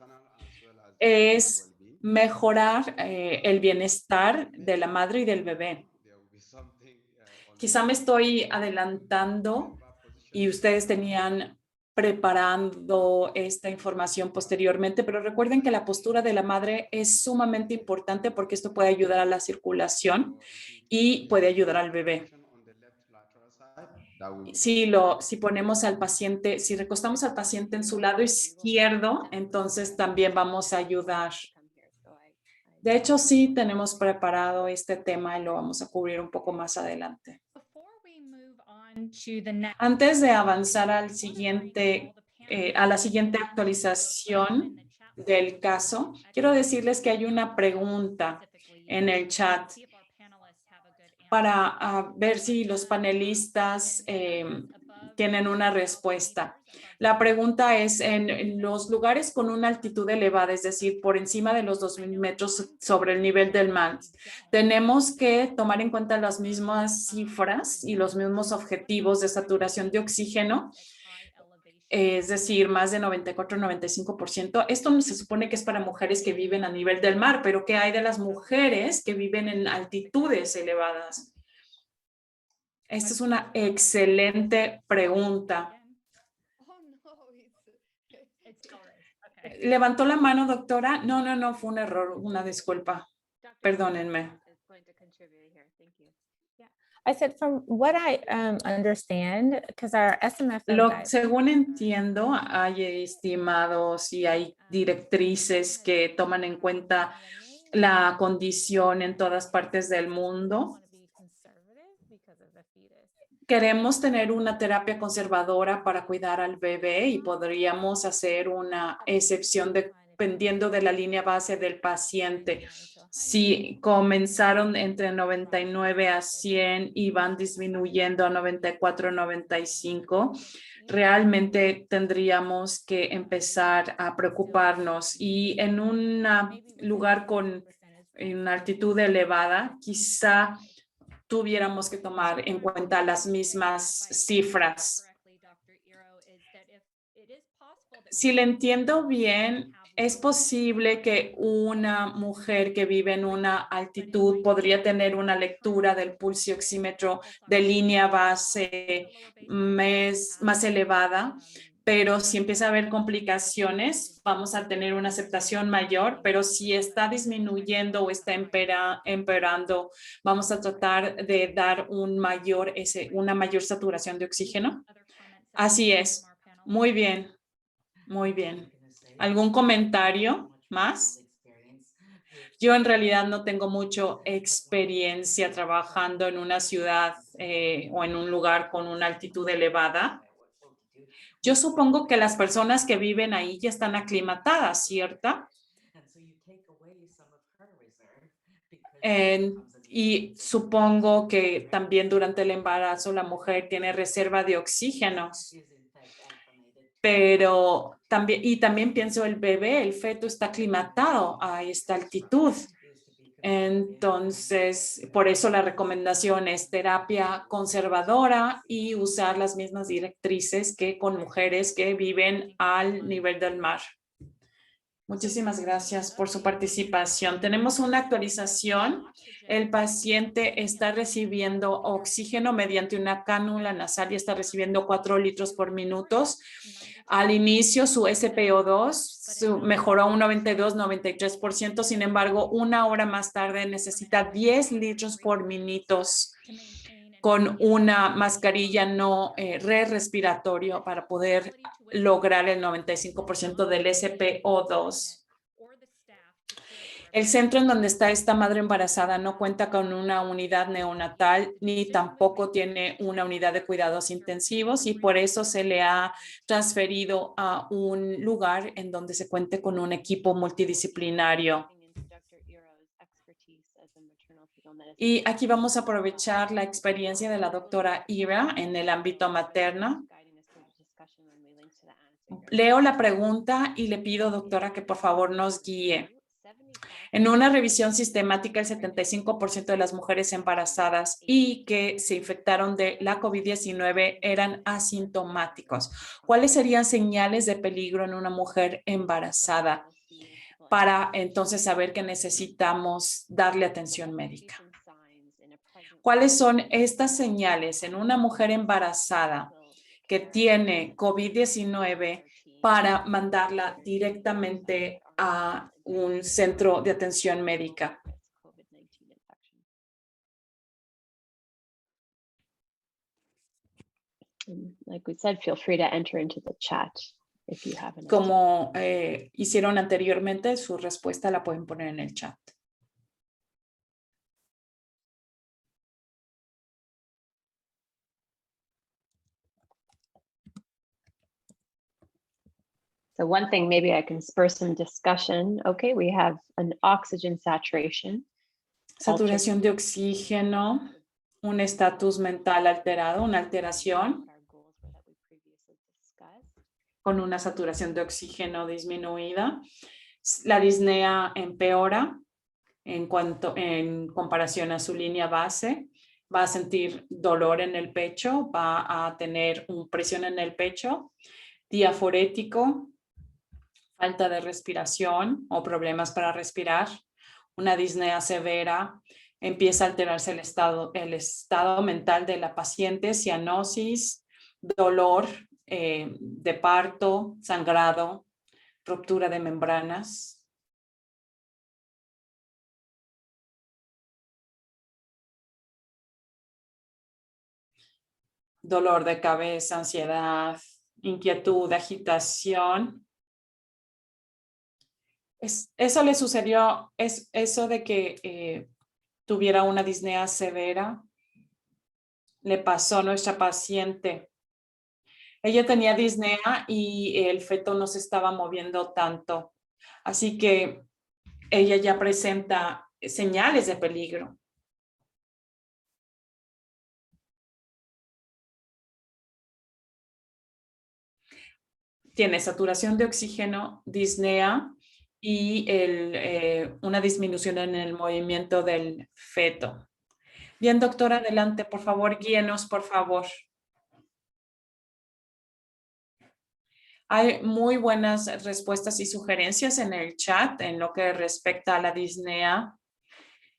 es mejorar el bienestar de la madre y del bebé. Quizá me estoy adelantando y ustedes tenían preparando esta información posteriormente, pero recuerden que la postura de la madre es sumamente importante porque esto puede ayudar a la circulación y puede ayudar al bebé. Si ponemos al paciente, si recostamos al paciente en su lado izquierdo, entonces también vamos a ayudar. De hecho, sí tenemos preparado este tema y lo vamos a cubrir un poco más adelante. Antes de avanzar al siguiente, a la siguiente actualización del caso, quiero decirles que hay una pregunta en el chat para ver si los panelistas tienen una respuesta. La pregunta es, en los lugares con una altitud elevada, es decir, por encima de los 2,000 metros sobre el nivel del mar, tenemos que tomar en cuenta las mismas cifras y los mismos objetivos de saturación de oxígeno, es decir, más de 94-95%. Esto no se supone que es para mujeres que viven a nivel del mar, pero ¿qué hay de las mujeres que viven en altitudes elevadas? Esta es una excelente pregunta. ¿Levantó la mano, doctora? No, fue un error, una disculpa. Perdónenme. I said, from what I understand, because our SMFM Según entiendo, hay estimados y hay directrices que toman en cuenta la condición en todas partes del mundo. Queremos tener una terapia conservadora para cuidar al bebé y podríamos hacer una excepción dependiendo de la línea base del paciente. Si comenzaron entre 99 a 100 y van disminuyendo a 94, 95, realmente tendríamos que empezar a preocuparnos. Y en un lugar con una altitud elevada, quizá tuviéramos que tomar en cuenta las mismas cifras. Si le entiendo bien, es posible que una mujer que vive en una altitud podría tener una lectura del pulso oxímetro de línea base más elevada, pero si empieza a haber complicaciones, vamos a tener una aceptación mayor, pero si está disminuyendo o está empeorando, vamos a tratar de dar una mayor saturación de oxígeno. Así es. Muy bien. Muy bien. ¿Algún comentario más? Yo en realidad no tengo mucha experiencia trabajando en una ciudad o en un lugar con una altitud elevada. Yo supongo que las personas que viven ahí ya están aclimatadas, ¿cierto? Y supongo que también durante el embarazo la mujer tiene reserva de oxígeno. Pero también pienso el bebé, el feto está aclimatado a esta altitud. Entonces, por eso la recomendación es terapia conservadora y usar las mismas directrices que con mujeres que viven al nivel del mar. Muchísimas gracias por su participación. Tenemos una actualización. El paciente está recibiendo oxígeno mediante una cánula nasal y está recibiendo 4 litros por minuto. Al inicio, su SpO2 mejoró a un 92-93%. Sin embargo, 1 hora más tarde necesita 10 litros por minuto con una mascarilla no respiratorio para poder lograr el 95% del SpO2. El centro en donde está esta madre embarazada no cuenta con una unidad neonatal ni tampoco tiene una unidad de cuidados intensivos y por eso se le ha transferido a un lugar en donde se cuente con un equipo multidisciplinario. Y aquí vamos a aprovechar la experiencia de la doctora Ira en el ámbito materno. Leo la pregunta y le pido, doctora, que por favor nos guíe. En una revisión sistemática, el 75% de las mujeres embarazadas y que se infectaron de la COVID-19 eran asintomáticos. ¿Cuáles serían señales de peligro en una mujer embarazada para entonces saber que necesitamos darle atención médica? ¿Cuáles son estas señales en una mujer embarazada que tiene COVID-19 para mandarla directamente a un centro de atención médica? Like we said, feel free to enter into the chat if you have enough time. Como hicieron anteriormente, su respuesta la pueden poner en el chat. So one thing, maybe I can spur some discussion. Okay, we have an oxygen saturation. Saturación de oxígeno, un estatus mental alterado, una alteración con una saturación de oxígeno disminuida. La disnea empeora en comparación a su línea base. Va a sentir dolor en el pecho, va a tener presión en el pecho, diaforético, falta de respiración o problemas para respirar, una disnea severa, empieza a alterarse el estado mental de la paciente, cianosis, dolor de parto, sangrado, ruptura de membranas. Dolor de cabeza, ansiedad, inquietud, agitación. Eso le sucedió, eso de que tuviera una disnea severa, le pasó a nuestra paciente. Ella tenía disnea y el feto no se estaba moviendo tanto, así que ella ya presenta señales de peligro. Tiene saturación de oxígeno, disnea y una disminución en el movimiento del feto. Bien, doctora, adelante, por favor, guíenos, por favor. Hay muy buenas respuestas y sugerencias en el chat en lo que respecta a la disnea.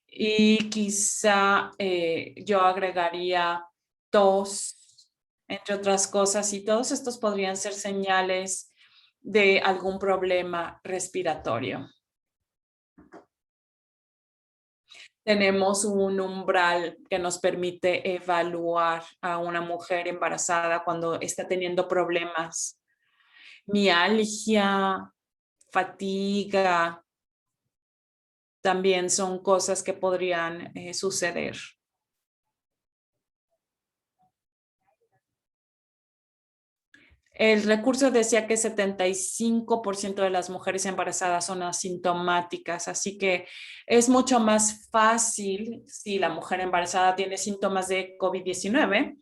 Y quizá yo agregaría tos, entre otras cosas, y todos estos podrían ser señales de algún problema respiratorio. Tenemos un umbral que nos permite evaluar a una mujer embarazada cuando está teniendo problemas. Mialgia, fatiga, también son cosas que podrían suceder. El recurso decía que 75% de las mujeres embarazadas son asintomáticas, así que es mucho más fácil si la mujer embarazada tiene síntomas de COVID-19,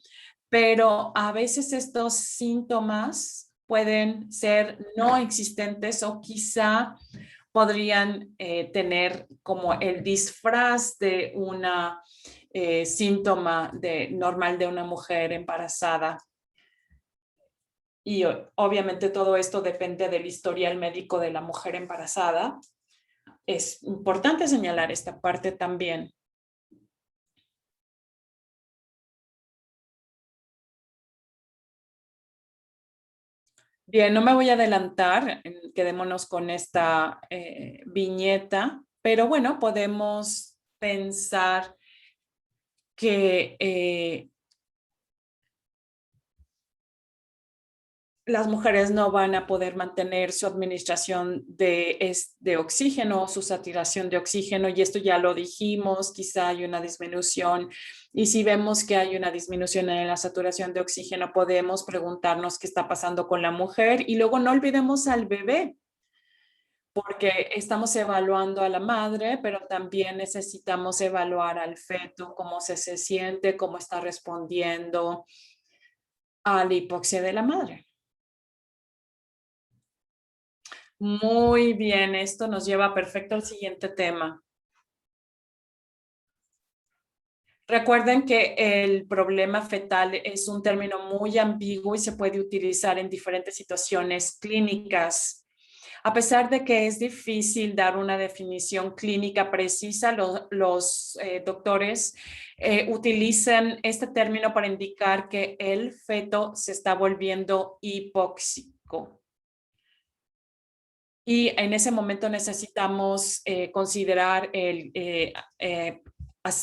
pero a veces estos síntomas pueden ser no existentes o quizá podrían tener como el disfraz de una síntoma normal de una mujer embarazada. Y obviamente todo esto depende del historial médico de la mujer embarazada. Es importante señalar esta parte también. Bien, no me voy a adelantar, quedémonos con esta viñeta, pero bueno, podemos pensar que las mujeres no van a poder mantener su administración de oxígeno, su saturación de oxígeno, y esto ya lo dijimos, quizá hay una disminución, y si vemos que hay una disminución en la saturación de oxígeno, podemos preguntarnos qué está pasando con la mujer, y luego no olvidemos al bebé, porque estamos evaluando a la madre, pero también necesitamos evaluar al feto, cómo se siente, cómo está respondiendo a la hipoxia de la madre. Muy bien, esto nos lleva perfecto al siguiente tema. Recuerden que el problema fetal es un término muy ambiguo y se puede utilizar en diferentes situaciones clínicas. A pesar de que es difícil dar una definición clínica precisa, los doctores utilizan este término para indicar que el feto se está volviendo hipóxico. Y en ese momento necesitamos considerar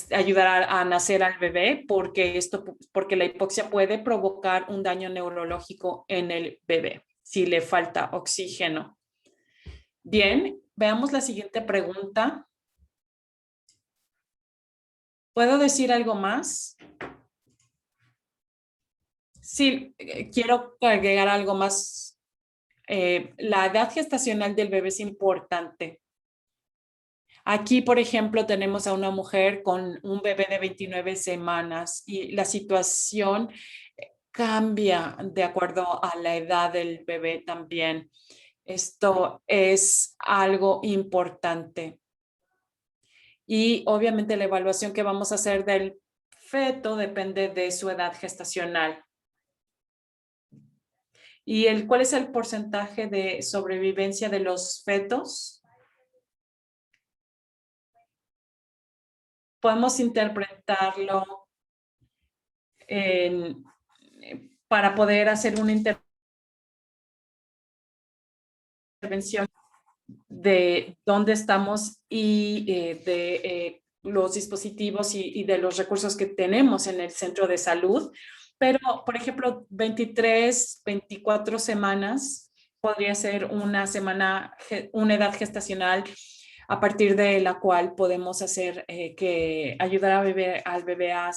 ayudar a nacer al bebé porque la hipoxia puede provocar un daño neurológico en el bebé si le falta oxígeno. Bien, veamos la siguiente pregunta. ¿Puedo decir algo más? Sí, quiero agregar algo más. La edad gestacional del bebé es importante. Aquí, por ejemplo, tenemos a una mujer con un bebé de 29 semanas y la situación cambia de acuerdo a la edad del bebé también. Esto es algo importante. Y obviamente la evaluación que vamos a hacer del feto depende de su edad gestacional. ¿Y cuál es el porcentaje de sobrevivencia de los fetos? Podemos interpretarlo para poder hacer una intervención de dónde estamos y de los dispositivos y de los recursos que tenemos en el centro de salud. Pero, por ejemplo, 23, 24 semanas podría ser una edad gestacional a partir de la cual podemos hacer ayudar al bebé a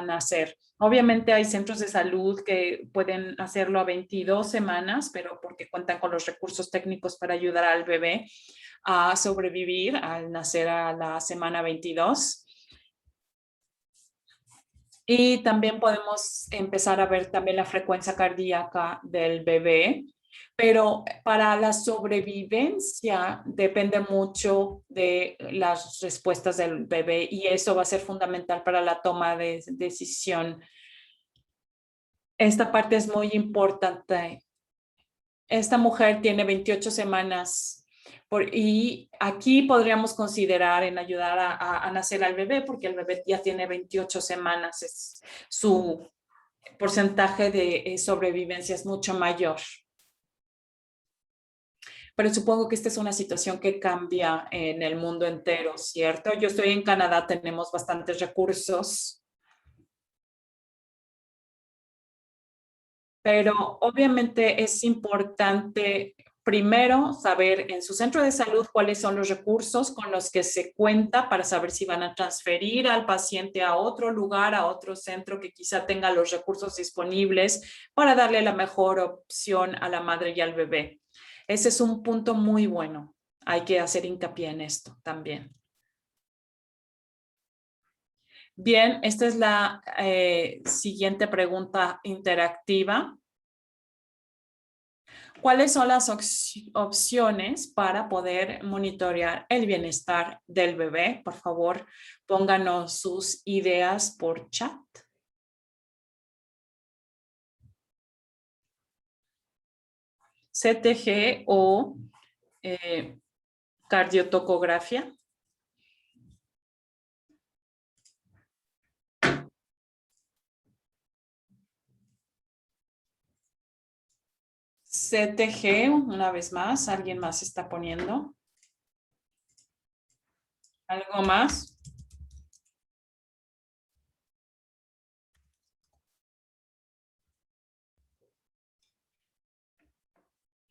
nacer. Obviamente hay centros de salud que pueden hacerlo a 22 semanas, pero porque cuentan con los recursos técnicos para ayudar al bebé a sobrevivir al nacer a la semana 22. Y también podemos empezar a ver también la frecuencia cardíaca del bebé, pero para la sobrevivencia depende mucho de las respuestas del bebé y eso va a ser fundamental para la toma de decisión. Esta parte es muy importante. Esta mujer tiene 28 semanas y aquí podríamos considerar en ayudar a nacer al bebé porque el bebé ya tiene 28 semanas, es su porcentaje de sobrevivencia es mucho mayor. Pero supongo que esta es una situación que cambia en el mundo entero, ¿cierto? Yo estoy en Canadá, tenemos bastantes recursos. Pero obviamente es importante primero saber en su centro de salud cuáles son los recursos con los que se cuenta para saber si van a transferir al paciente a otro lugar, a otro centro que quizá tenga los recursos disponibles para darle la mejor opción a la madre y al bebé. Ese es un punto muy bueno. Hay que hacer hincapié en esto también. Bien, esta es la siguiente pregunta interactiva. ¿Cuáles son las opciones para poder monitorear el bienestar del bebé? Por favor, pónganos sus ideas por chat. CTG o cardiotocografía. CTG, una vez más, ¿alguien más está poniendo? ¿Algo más?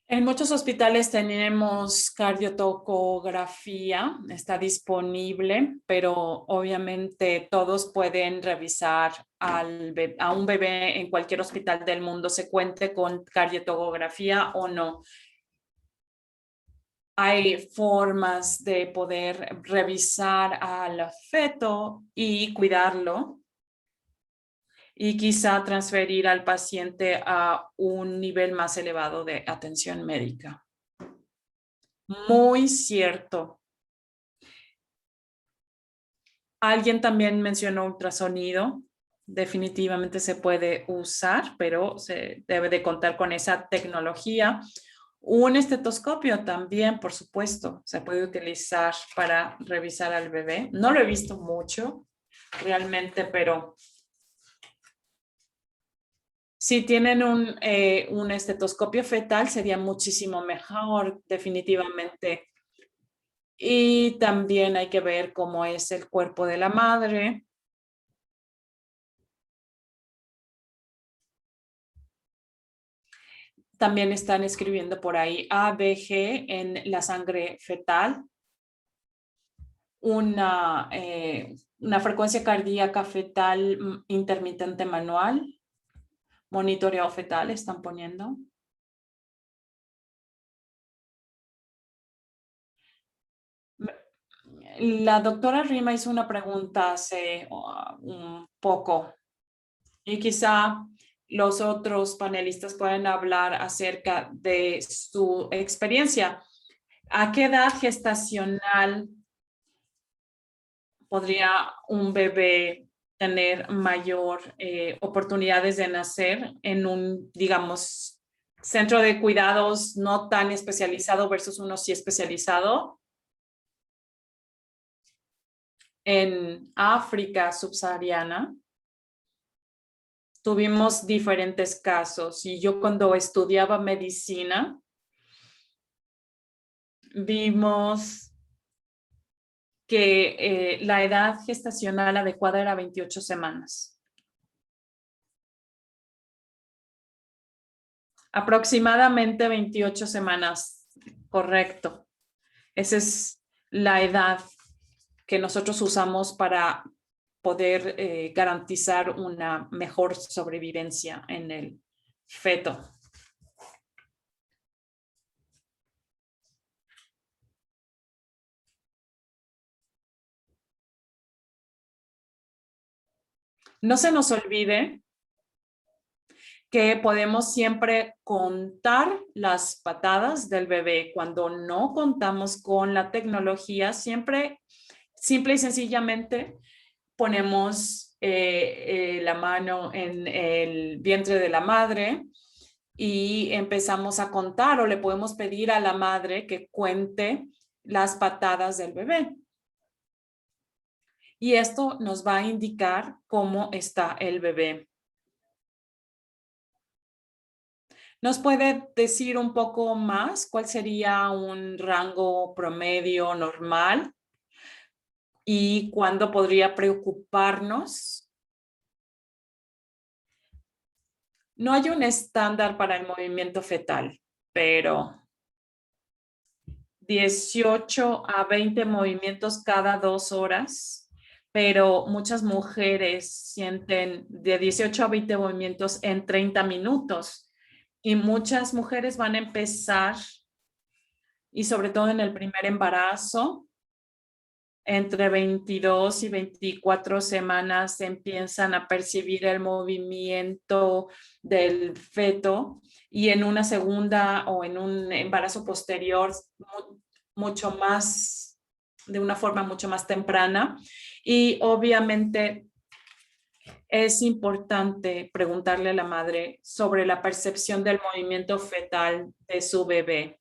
En muchos hospitales tenemos cardiotocografía, está disponible, pero obviamente todos pueden revisar a un bebé en cualquier hospital del mundo, se cuente con cardiotocografía o no. Hay formas de poder revisar al feto y cuidarlo y quizá transferir al paciente a un nivel más elevado de atención médica. Muy cierto. Alguien también mencionó ultrasonido. Definitivamente se puede usar, pero se debe de contar con esa tecnología. Un estetoscopio también, por supuesto, se puede utilizar para revisar al bebé. No lo he visto mucho realmente, pero si tienen un estetoscopio fetal sería muchísimo mejor, definitivamente. Y también hay que ver cómo es el cuerpo de la madre. También están escribiendo por ahí ABG en la sangre fetal. Una frecuencia cardíaca fetal intermitente manual. Monitoreo fetal están poniendo. La doctora Rima hizo una pregunta hace un poco y quizá los otros panelistas pueden hablar acerca de su experiencia. ¿A qué edad gestacional podría un bebé tener mayor oportunidades de nacer en un, digamos, centro de cuidados no tan especializado versus uno sí especializado? En África subsahariana tuvimos diferentes casos y yo cuando estudiaba medicina vimos que la edad gestacional adecuada era 28 semanas. Aproximadamente 28 semanas, correcto. Esa es la edad que nosotros usamos para poder garantizar una mejor sobrevivencia en el feto. No se nos olvide que podemos siempre contar las patadas del bebé. Cuando no contamos con la tecnología, siempre, simple y sencillamente, ponemos la mano en el vientre de la madre y empezamos a contar o le podemos pedir a la madre que cuente las patadas del bebé. Y esto nos va a indicar cómo está el bebé. ¿Nos puede decir un poco más cuál sería un rango promedio normal y cuándo podría preocuparnos? No hay un estándar para el movimiento fetal, pero 18 a 20 movimientos cada 2 horas, pero muchas mujeres sienten de 18 a 20 movimientos en 30 minutos y muchas mujeres van a empezar, y sobre todo en el primer embarazo, entre 22 y 24 semanas empiezan a percibir el movimiento del feto y en una segunda o en un embarazo posterior mucho más, de una forma mucho más temprana. Y obviamente es importante preguntarle a la madre sobre la percepción del movimiento fetal de su bebé.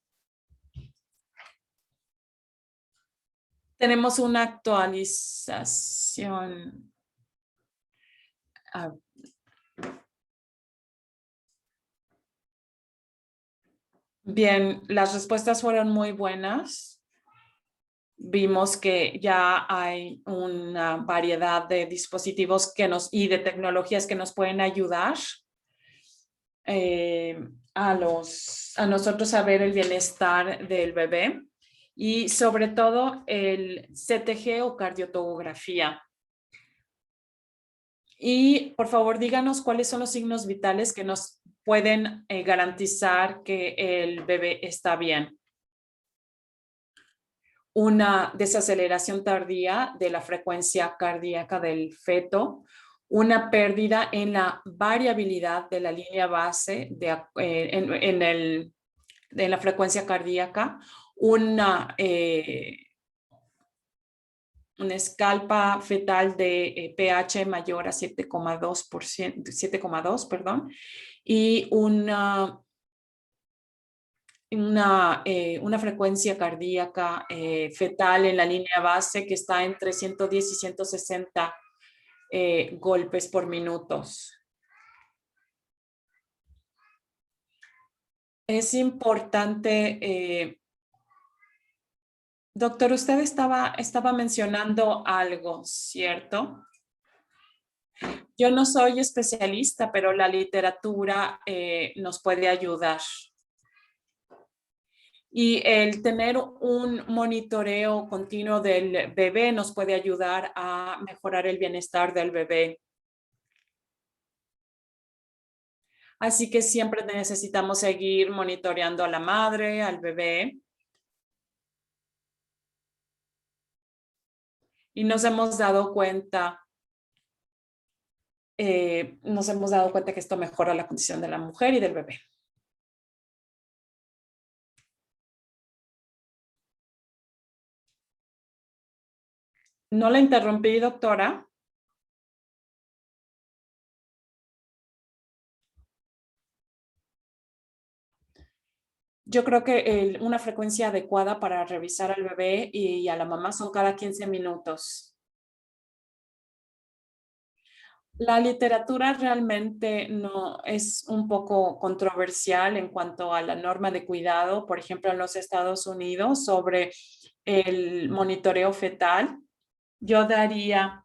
Tenemos una actualización. Bien, las respuestas fueron muy buenas. Vimos que ya hay una variedad de dispositivos y de tecnologías que nos pueden ayudar a nosotros a ver el bienestar del bebé y sobre todo el CTG o cardiotomografía. Y por favor, díganos cuáles son los signos vitales que nos pueden garantizar que el bebé está bien. Una desaceleración tardía de la frecuencia cardíaca del feto, una pérdida en la variabilidad de la línea base en la frecuencia cardíaca, una escalpa fetal de pH mayor a 7,2, perdón, y una frecuencia cardíaca fetal en la línea base que está entre 110 y 160 golpes por minutos. Es importante, doctor, usted estaba mencionando algo, ¿cierto? Yo no soy especialista, pero la literatura nos puede ayudar. Y el tener un monitoreo continuo del bebé nos puede ayudar a mejorar el bienestar del bebé. Así que siempre necesitamos seguir monitoreando a la madre, al bebé. Y nos hemos dado cuenta que esto mejora la condición de la mujer y del bebé. ¿No la interrumpí, doctora? Yo creo que una frecuencia adecuada para revisar al bebé y a la mamá son cada 15 minutos. La literatura realmente no es un poco controversial en cuanto a la norma de cuidado, por ejemplo, en los Estados Unidos sobre el monitoreo fetal. Yo daría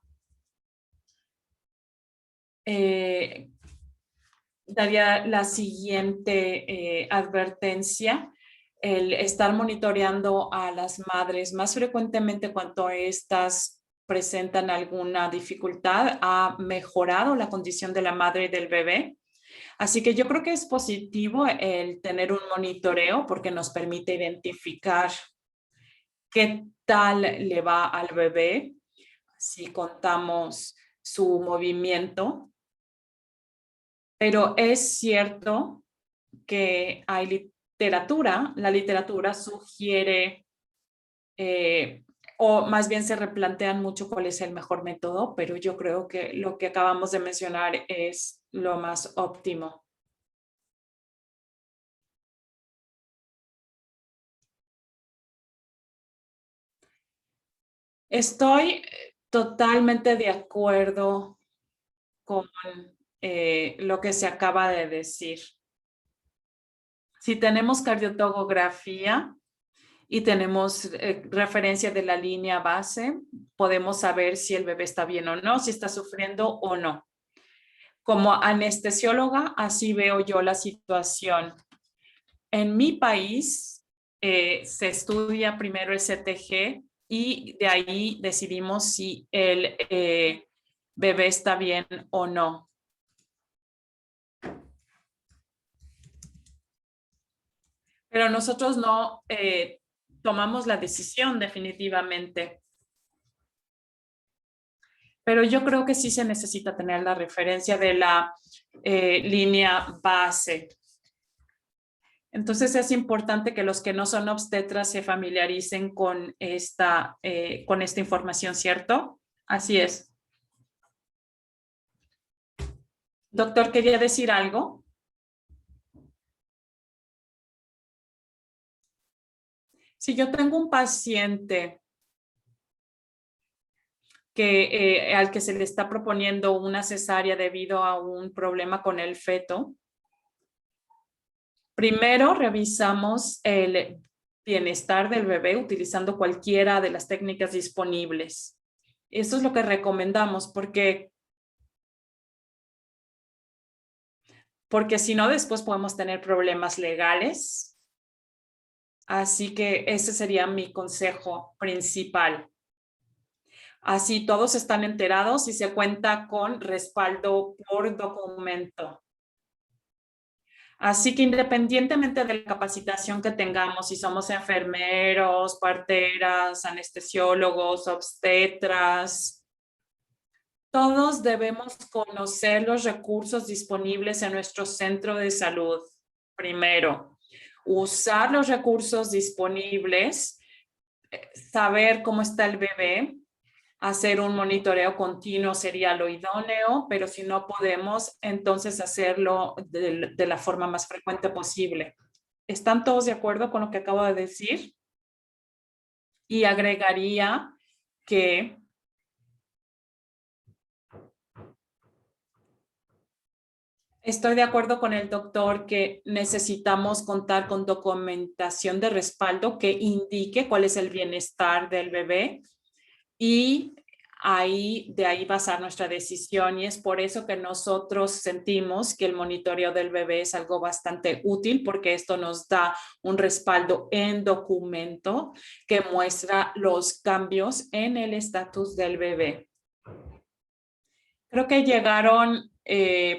la siguiente advertencia: el estar monitoreando a las madres más frecuentemente cuando estas presentan alguna dificultad ha mejorado la condición de la madre y del bebé. Así que yo creo que es positivo el tener un monitoreo porque nos permite identificar qué tal le va al bebé si contamos su movimiento. Pero es cierto que hay literatura, la literatura sugiere, o más bien se replantean mucho cuál es el mejor método, pero yo creo que lo que acabamos de mencionar es lo más óptimo. Estoy totalmente de acuerdo con lo que se acaba de decir. Si tenemos cardiotogografía y tenemos referencia de la línea base, podemos saber si el bebé está bien o no, si está sufriendo o no. Como anestesióloga, así veo yo la situación. En mi país se estudia primero el CTG y de ahí decidimos si el bebé está bien o no. Pero nosotros no tomamos la decisión definitivamente. Pero yo creo que sí se necesita tener la referencia de la línea base. Entonces es importante que los que no son obstetras se familiaricen con esta información, ¿cierto? Así es. Doctor, ¿quería decir algo? Si yo tengo un paciente al que se le está proponiendo una cesárea debido a un problema con el feto, primero revisamos el bienestar del bebé utilizando cualquiera de las técnicas disponibles. Eso es lo que recomendamos porque si no, después podemos tener problemas legales. Así que ese sería mi consejo principal. Así todos están enterados y se cuenta con respaldo por documento. Así que independientemente de la capacitación que tengamos, si somos enfermeros, parteras, anestesiólogos, obstetras, todos debemos conocer los recursos disponibles en nuestro centro de salud. Primero, usar los recursos disponibles, saber cómo está el bebé, hacer un monitoreo continuo sería lo idóneo, pero si no podemos, entonces hacerlo de la forma más frecuente posible. ¿Están todos de acuerdo con lo que acabo de decir? Y agregaría que estoy de acuerdo con el doctor que necesitamos contar con documentación de respaldo que indique cuál es el bienestar del bebé y de ahí basar nuestra decisión, y es por eso que nosotros sentimos que el monitoreo del bebé es algo bastante útil, porque esto nos da un respaldo en documento que muestra los cambios en el estatus del bebé. Creo que llegaron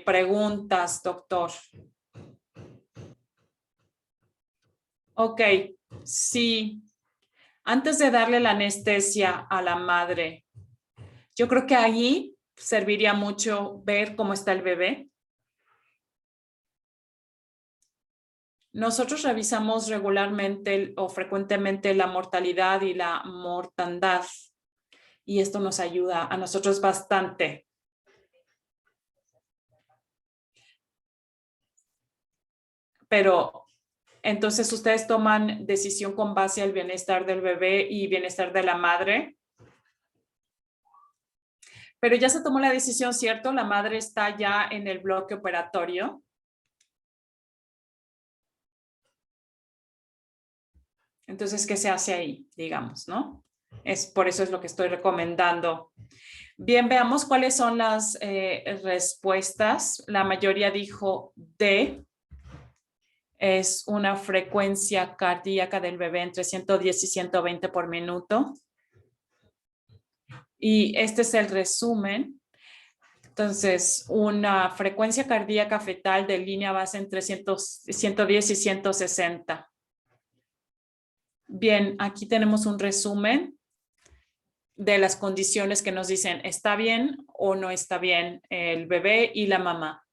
preguntas, doctor. Ok, sí. Antes de darle la anestesia a la madre, yo creo que allí serviría mucho ver cómo está el bebé. Nosotros revisamos regularmente o frecuentemente la mortalidad y la mortandad, y esto nos ayuda a nosotros bastante. Pero entonces ustedes toman decisión con base al bienestar del bebé y bienestar de la madre. Pero ya se tomó la decisión, ¿cierto? La madre está ya en el bloque operatorio. Entonces, ¿qué se hace ahí? Digamos, ¿no? Por eso es lo que estoy recomendando. Bien, veamos cuáles son las respuestas. La mayoría dijo D. Es una frecuencia cardíaca del bebé entre 110 y 120 por minuto. Y este es el resumen. Entonces, una frecuencia cardíaca fetal de línea base entre 110 y 160. Bien, aquí tenemos un resumen de las condiciones que nos dicen está bien o no está bien el bebé y la mamá.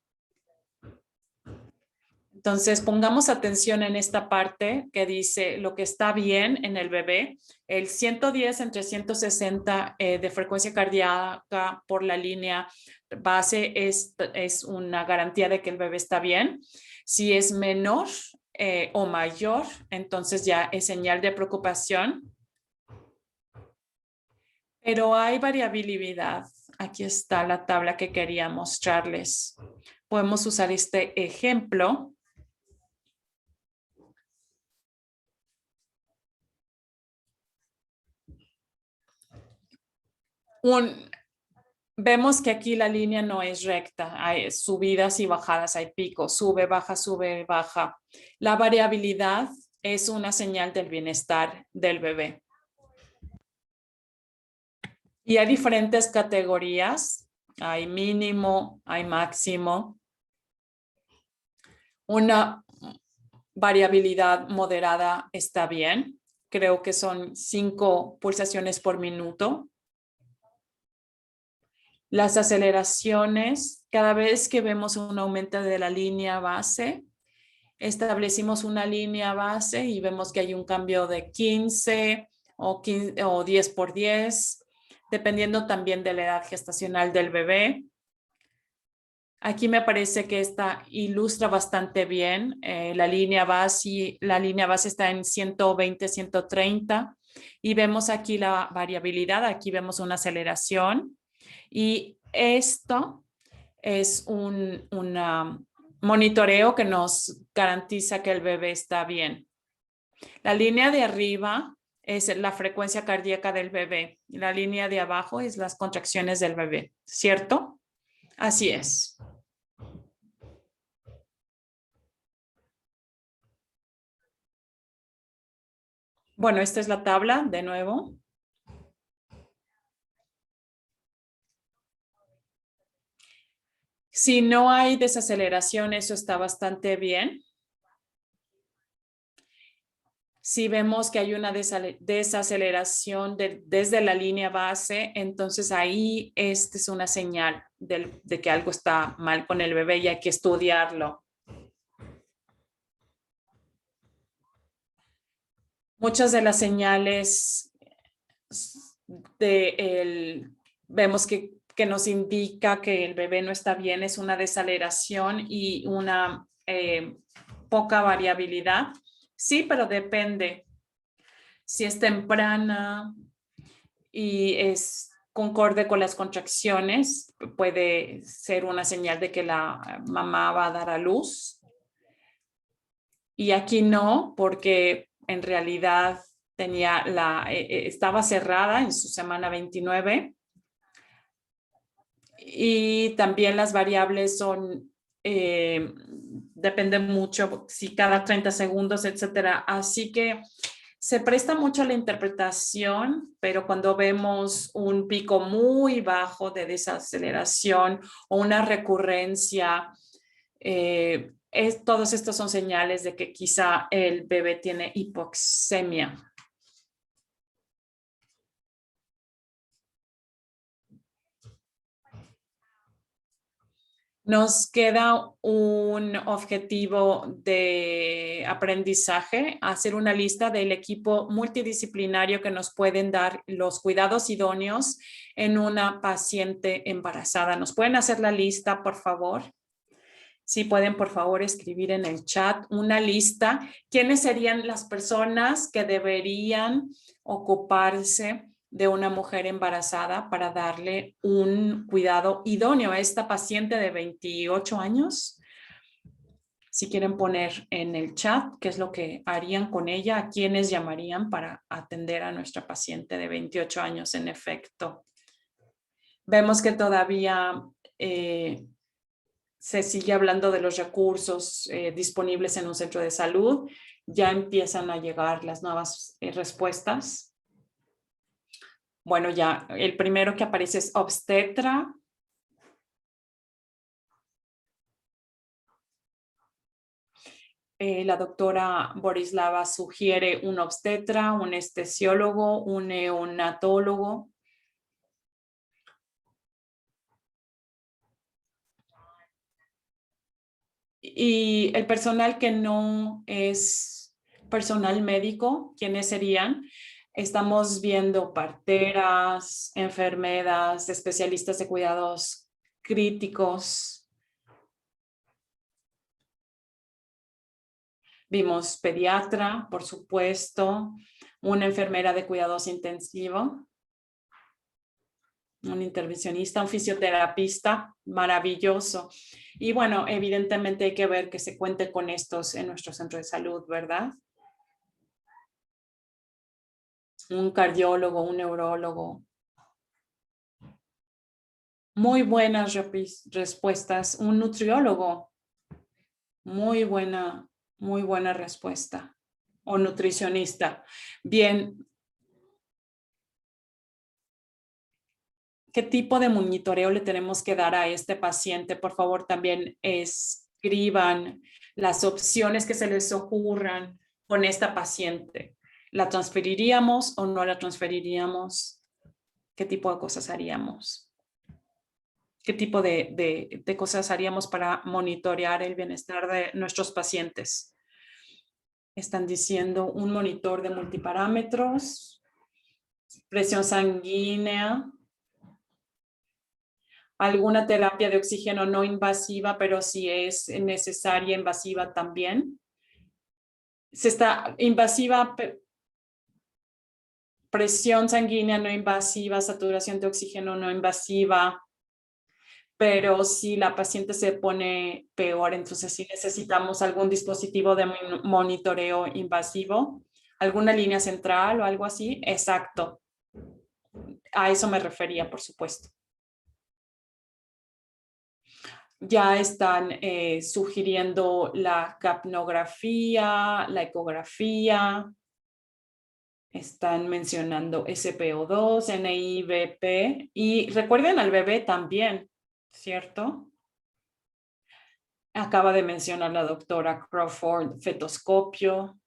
Entonces, pongamos atención en esta parte que dice lo que está bien en el bebé. El 110 entre 160 de frecuencia cardíaca por la línea base es una garantía de que el bebé está bien. Si es menor o mayor, entonces ya es señal de preocupación. Pero hay variabilidad. Aquí está la tabla que quería mostrarles. Podemos usar este ejemplo. Vemos que aquí la línea no es recta, hay subidas y bajadas, hay picos, sube, baja. La variabilidad es una señal del bienestar del bebé. Y hay diferentes categorías, hay mínimo, hay máximo. Una variabilidad moderada está bien, creo que son 5 pulsaciones por minuto. Las aceleraciones, cada vez que vemos un aumento de la línea base, establecimos una línea base y vemos que hay un cambio de 15 o 10 por 10, dependiendo también de la edad gestacional del bebé. Aquí me parece que esta ilustra bastante bien. La línea base está en 120, 130 y vemos aquí la variabilidad. Aquí vemos una aceleración. Y esto es un monitoreo que nos garantiza que el bebé está bien. La línea de arriba es la frecuencia cardíaca del bebé. Y la línea de abajo es las contracciones del bebé, ¿cierto? Así es. Bueno, esta es la tabla de nuevo. Si no hay desaceleración, eso está bastante bien. Si vemos que hay una desaceleración desde la línea base, entonces ahí esta es una señal de que algo está mal con el bebé y hay que estudiarlo. Muchas de las señales vemos que nos indica que el bebé no está bien, es una desaceleración y una poca variabilidad. Sí, pero depende. Si es temprana y es concorde con las contracciones, puede ser una señal de que la mamá va a dar a luz. Y aquí no, porque en realidad estaba cerrada en su semana 29. Y también las variables dependen mucho, si cada 30 segundos, etcétera. Así que se presta mucho a la interpretación, pero cuando vemos un pico muy bajo de desaceleración o una recurrencia, todos estos son señales de que quizá el bebé tiene hipoxemia. Nos queda un objetivo de aprendizaje, hacer una lista del equipo multidisciplinario que nos pueden dar los cuidados idóneos en una paciente embarazada. ¿Nos pueden hacer la lista, por favor? Si pueden, por favor, escribir en el chat una lista. ¿Quiénes serían las personas que deberían ocuparse de una mujer embarazada para darle un cuidado idóneo a esta paciente de 28 años? Si quieren poner en el chat qué es lo que harían con ella, a quiénes llamarían para atender a nuestra paciente de 28 años en efecto. Vemos que todavía se sigue hablando de los recursos disponibles en un centro de salud. Ya empiezan a llegar las nuevas respuestas. Bueno, ya el primero que aparece es obstetra. La doctora Borislava sugiere un obstetra, un anestesiólogo, un neonatólogo. Y el personal que no es personal médico, ¿quiénes serían? Estamos viendo parteras, enfermeras, especialistas de cuidados críticos. Vimos pediatra, por supuesto, una enfermera de cuidados intensivos, un intervencionista, un fisioterapista, maravilloso. Y bueno, evidentemente hay que ver que se cuente con estos en nuestro centro de salud, ¿verdad? Un cardiólogo, un neurólogo. Muy buenas respuestas. Un nutriólogo. Muy buena respuesta. O nutricionista. Bien. ¿Qué tipo de monitoreo le tenemos que dar a este paciente? Por favor, también escriban las opciones que se les ocurran con esta paciente. ¿La transferiríamos o no la transferiríamos? ¿Qué tipo de cosas haríamos? ¿Qué tipo de cosas haríamos para monitorear el bienestar de nuestros pacientes? Están diciendo un monitor de multiparámetros, presión sanguínea, alguna terapia de oxígeno no invasiva, pero si es necesaria, invasiva también. Se está invasiva, presión sanguínea no invasiva, saturación de oxígeno no invasiva, pero si la paciente se pone peor, entonces sí necesitamos algún dispositivo de monitoreo invasivo, alguna línea central o algo así. Exacto. A eso me refería, por supuesto. Ya están sugiriendo la capnografía, la ecografía. Están mencionando SpO2, NIBP. Y recuerden al bebé también, ¿cierto? Acaba de mencionar la doctora Crawford, fetoscopio.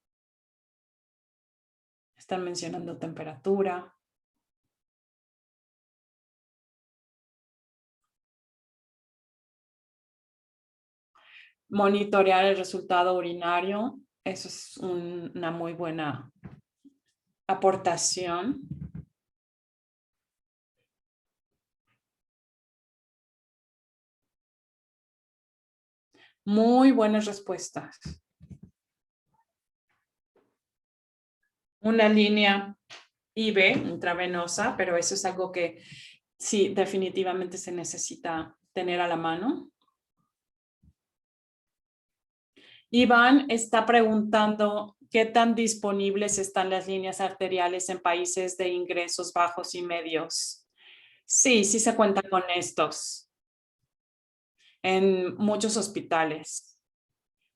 Están mencionando temperatura. Monitorear el resultado urinario, eso es una muy buena aportación. Muy buenas respuestas. Una línea IV intravenosa, pero eso es algo que sí, definitivamente se necesita tener a la mano. Iván está preguntando qué tan disponibles están las líneas arteriales en países de ingresos bajos y medios. Sí, sí se cuenta con estos en muchos hospitales.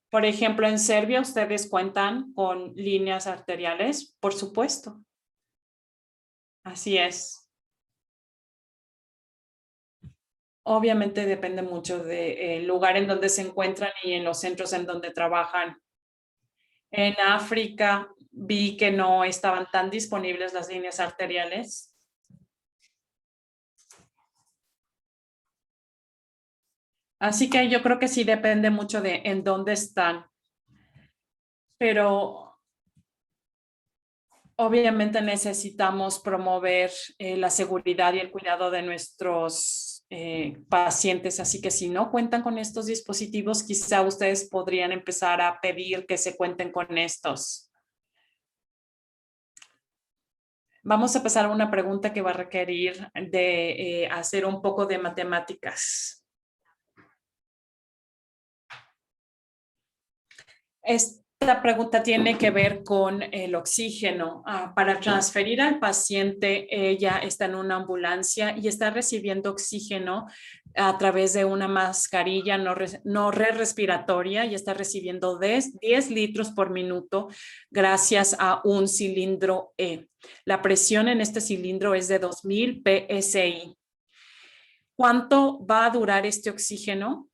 Por ejemplo, en Serbia, ¿ustedes cuentan con líneas arteriales? Por supuesto. Así es. Obviamente depende mucho del lugar en donde se encuentran y en los centros en donde trabajan. En África vi que no estaban tan disponibles las líneas arteriales. Así que yo creo que sí depende mucho de en dónde están. Pero obviamente necesitamos promover la seguridad y el cuidado de nuestros pacientes, así que si no cuentan con estos dispositivos, quizá ustedes podrían empezar a pedir que se cuenten con estos. Vamos a pasar a una pregunta que va a requerir de hacer un poco de matemáticas. Esta pregunta tiene que ver con el oxígeno. Para transferir al paciente, ella está en una ambulancia y está recibiendo oxígeno a través de una mascarilla no respiratoria y está recibiendo 10 litros por minuto gracias a un cilindro E. La presión en este cilindro es de 2000 PSI. ¿Cuánto va a durar este oxígeno?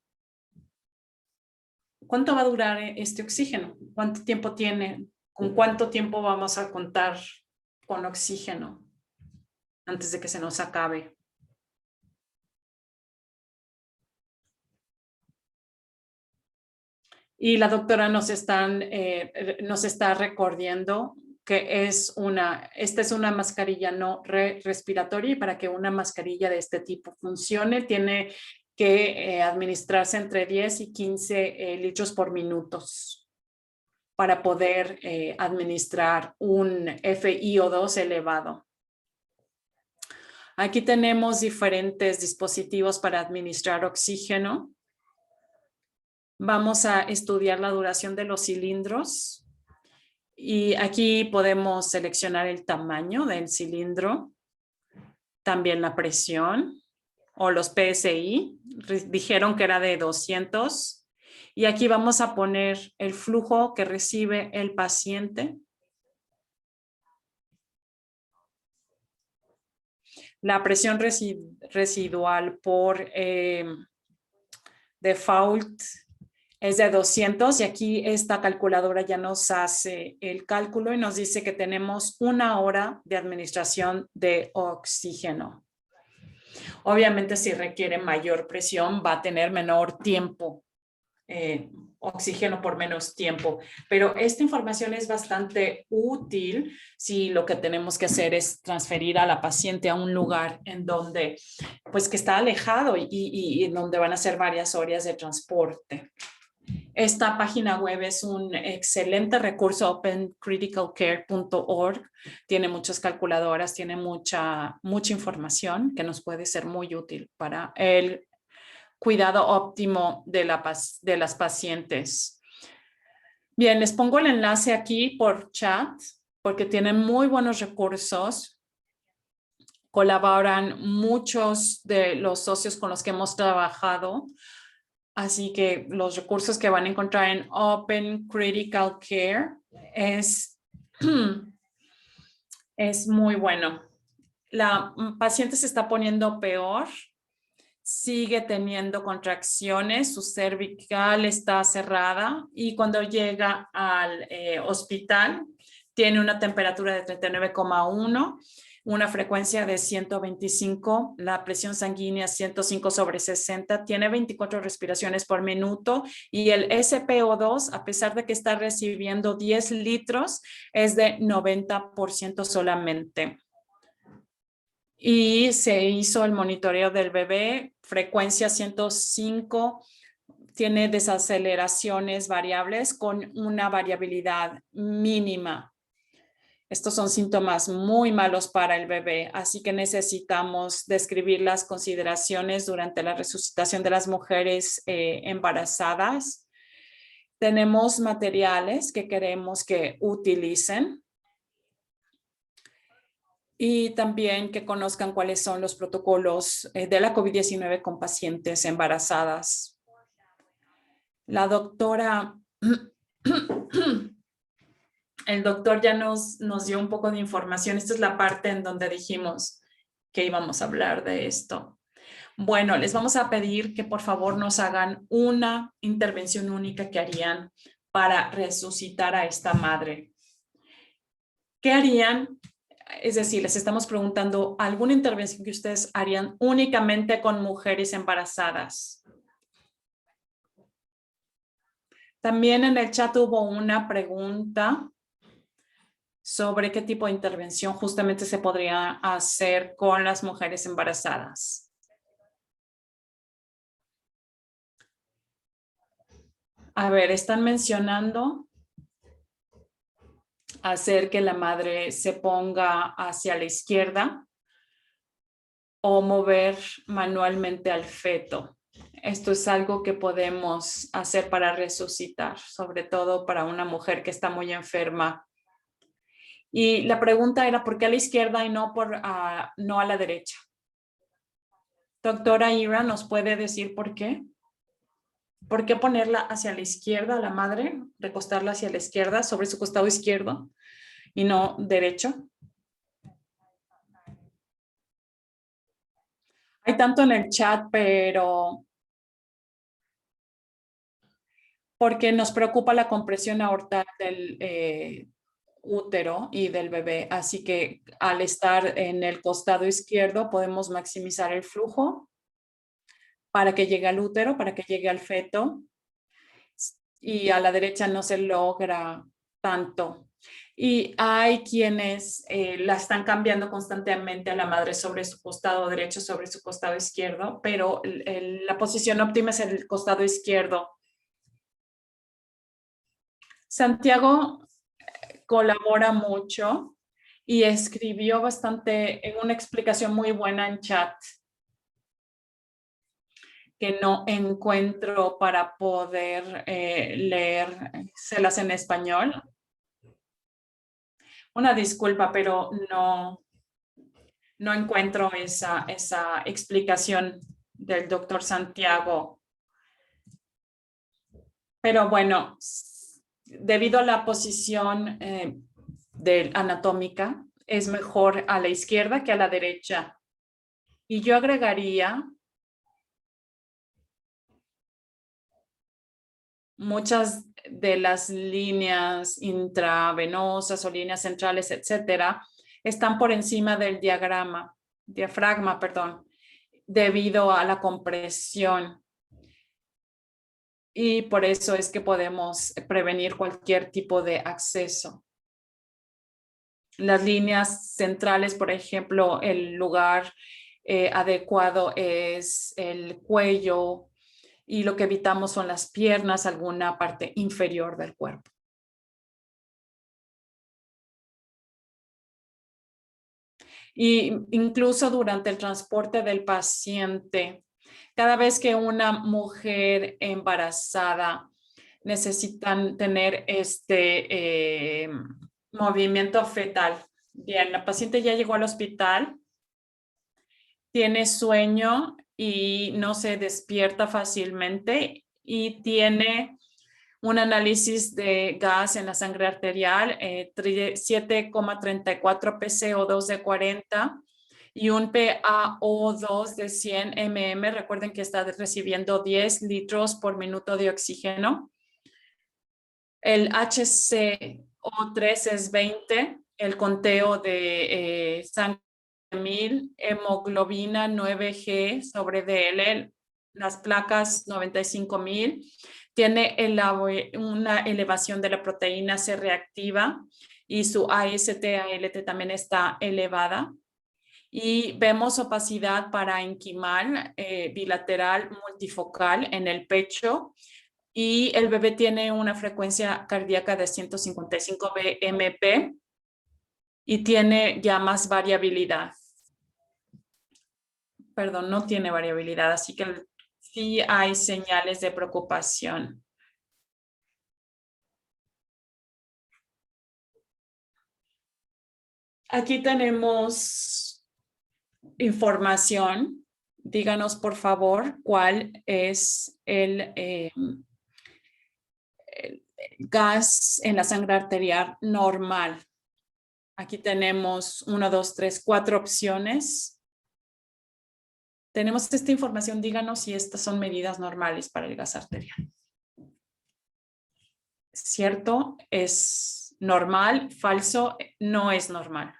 ¿Cuánto va a durar este oxígeno? ¿Cuánto tiempo tiene? ¿Con cuánto tiempo vamos a contar con oxígeno antes de que se nos acabe? Y la doctora nos está recordando que esta es una mascarilla no respiratoria y para que una mascarilla de este tipo funcione tiene que administrarse entre 10 y 15 litros por minuto para poder administrar un FiO2 elevado. Aquí tenemos diferentes dispositivos para administrar oxígeno. Vamos a estudiar la duración de los cilindros y aquí podemos seleccionar el tamaño del cilindro, también la presión o los PSI, dijeron que era de 200. Y aquí vamos a poner el flujo que recibe el paciente. La presión residual por default es de 200 y aquí esta calculadora ya nos hace el cálculo y nos dice que tenemos 1 hora de administración de oxígeno. Obviamente si requiere mayor presión va a tener menor tiempo, oxígeno por menos tiempo, pero esta información es bastante útil si lo que tenemos que hacer es transferir a la paciente a un lugar en donde, pues que está alejado y en donde van a ser varias horas de transporte. Esta página web es un excelente recurso, opencriticalcare.org. Tiene muchas calculadoras, tiene mucha información que nos puede ser muy útil para el cuidado óptimo de las pacientes. Bien, les pongo el enlace aquí por chat porque tienen muy buenos recursos. Colaboran muchos de los socios con los que hemos trabajado. Así que los recursos que van a encontrar en Open Critical Care es muy bueno. La paciente se está poniendo peor, sigue teniendo contracciones, su cervical está cerrada y cuando llega al hospital tiene una temperatura de 39,1, una frecuencia de 125, la presión sanguínea 105/60, tiene 24 respiraciones por minuto y el SpO2, a pesar de que está recibiendo 10 litros, es de 90% solamente. Y se hizo el monitoreo del bebé, frecuencia 105, tiene desaceleraciones variables con una variabilidad mínima. Estos son síntomas muy malos para el bebé, así que necesitamos describir las consideraciones durante la resucitación de las mujeres embarazadas. Tenemos materiales que queremos que utilicen y también que conozcan cuáles son los protocolos de la COVID-19 con pacientes embarazadas. La doctora... El doctor ya nos dio un poco de información. Esta es la parte en donde dijimos que íbamos a hablar de esto. Bueno, les vamos a pedir que por favor nos hagan una intervención única que harían para resucitar a esta madre. ¿Qué harían? Es decir, les estamos preguntando alguna intervención que ustedes harían únicamente con mujeres embarazadas. También en el chat hubo una pregunta sobre qué tipo de intervención justamente se podría hacer con las mujeres embarazadas. A ver, están mencionando hacer que la madre se ponga hacia la izquierda o mover manualmente al feto. Esto es algo que podemos hacer para resucitar, sobre todo para una mujer que está muy enferma. Y la pregunta era, ¿por qué a la izquierda y no a la derecha? Doctora Ira, ¿nos puede decir por qué? ¿Por qué ponerla hacia la izquierda a la madre? Recostarla hacia la izquierda, sobre su costado izquierdo y no derecho. Hay tanto en el chat, pero porque nos preocupa la compresión aortal del útero y del bebé. Así que al estar en el costado izquierdo podemos maximizar el flujo para que llegue al útero, para que llegue al feto. Y a la derecha no se logra tanto. Y hay quienes la están cambiando constantemente a la madre sobre su costado derecho, sobre su costado izquierdo, pero la posición óptima es el costado izquierdo. Santiago colabora mucho y escribió bastante, en una explicación muy buena en chat que no encuentro para poder leérselas en español. Una disculpa, pero no encuentro esa explicación. del doctor Santiago. Pero bueno, debido a la posición anatómica, es mejor a la izquierda que a la derecha. Y yo agregaría muchas de las líneas intravenosas o líneas centrales, etcétera, están por encima del diafragma, perdón, debido a la compresión. Y por eso es que podemos prevenir cualquier tipo de acceso. Las líneas centrales, por ejemplo, el lugar adecuado es el cuello, y lo que evitamos son las piernas, alguna parte inferior del cuerpo. Y incluso durante el transporte del paciente, cada vez que una mujer embarazada necesitan tener este movimiento fetal. Bien, la paciente ya llegó al hospital, tiene sueño y no se despierta fácilmente y tiene un análisis de gas en la sangre arterial, 7,34 pCO2 de 40 y un PaO2 de 100 mm. Recuerden que está recibiendo 10 litros por minuto de oxígeno. El HCO3 es 20, el conteo de sangre 1000, hemoglobina 9G sobre DL, las placas 95,000, tiene una elevación de la proteína C reactiva y su AST-ALT también está elevada. Y vemos opacidad parenquimal, bilateral, multifocal en el pecho. Y el bebé tiene una frecuencia cardíaca de 155 BMP y tiene ya más variabilidad. Perdón, no tiene variabilidad, así que sí hay señales de preocupación. Aquí tenemos información. Díganos, por favor, cuál es el gas en la sangre arterial normal. Aquí tenemos 1, 2, 3, 4 opciones. Tenemos esta información, díganos si estas son medidas normales para el gas arterial. ¿Cierto? ¿Es normal? ¿Falso? No es normal.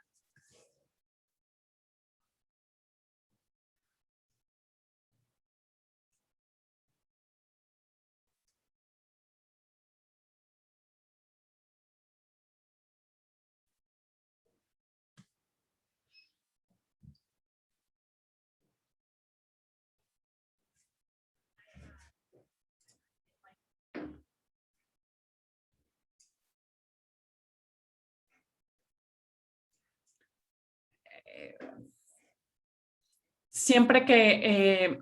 Siempre que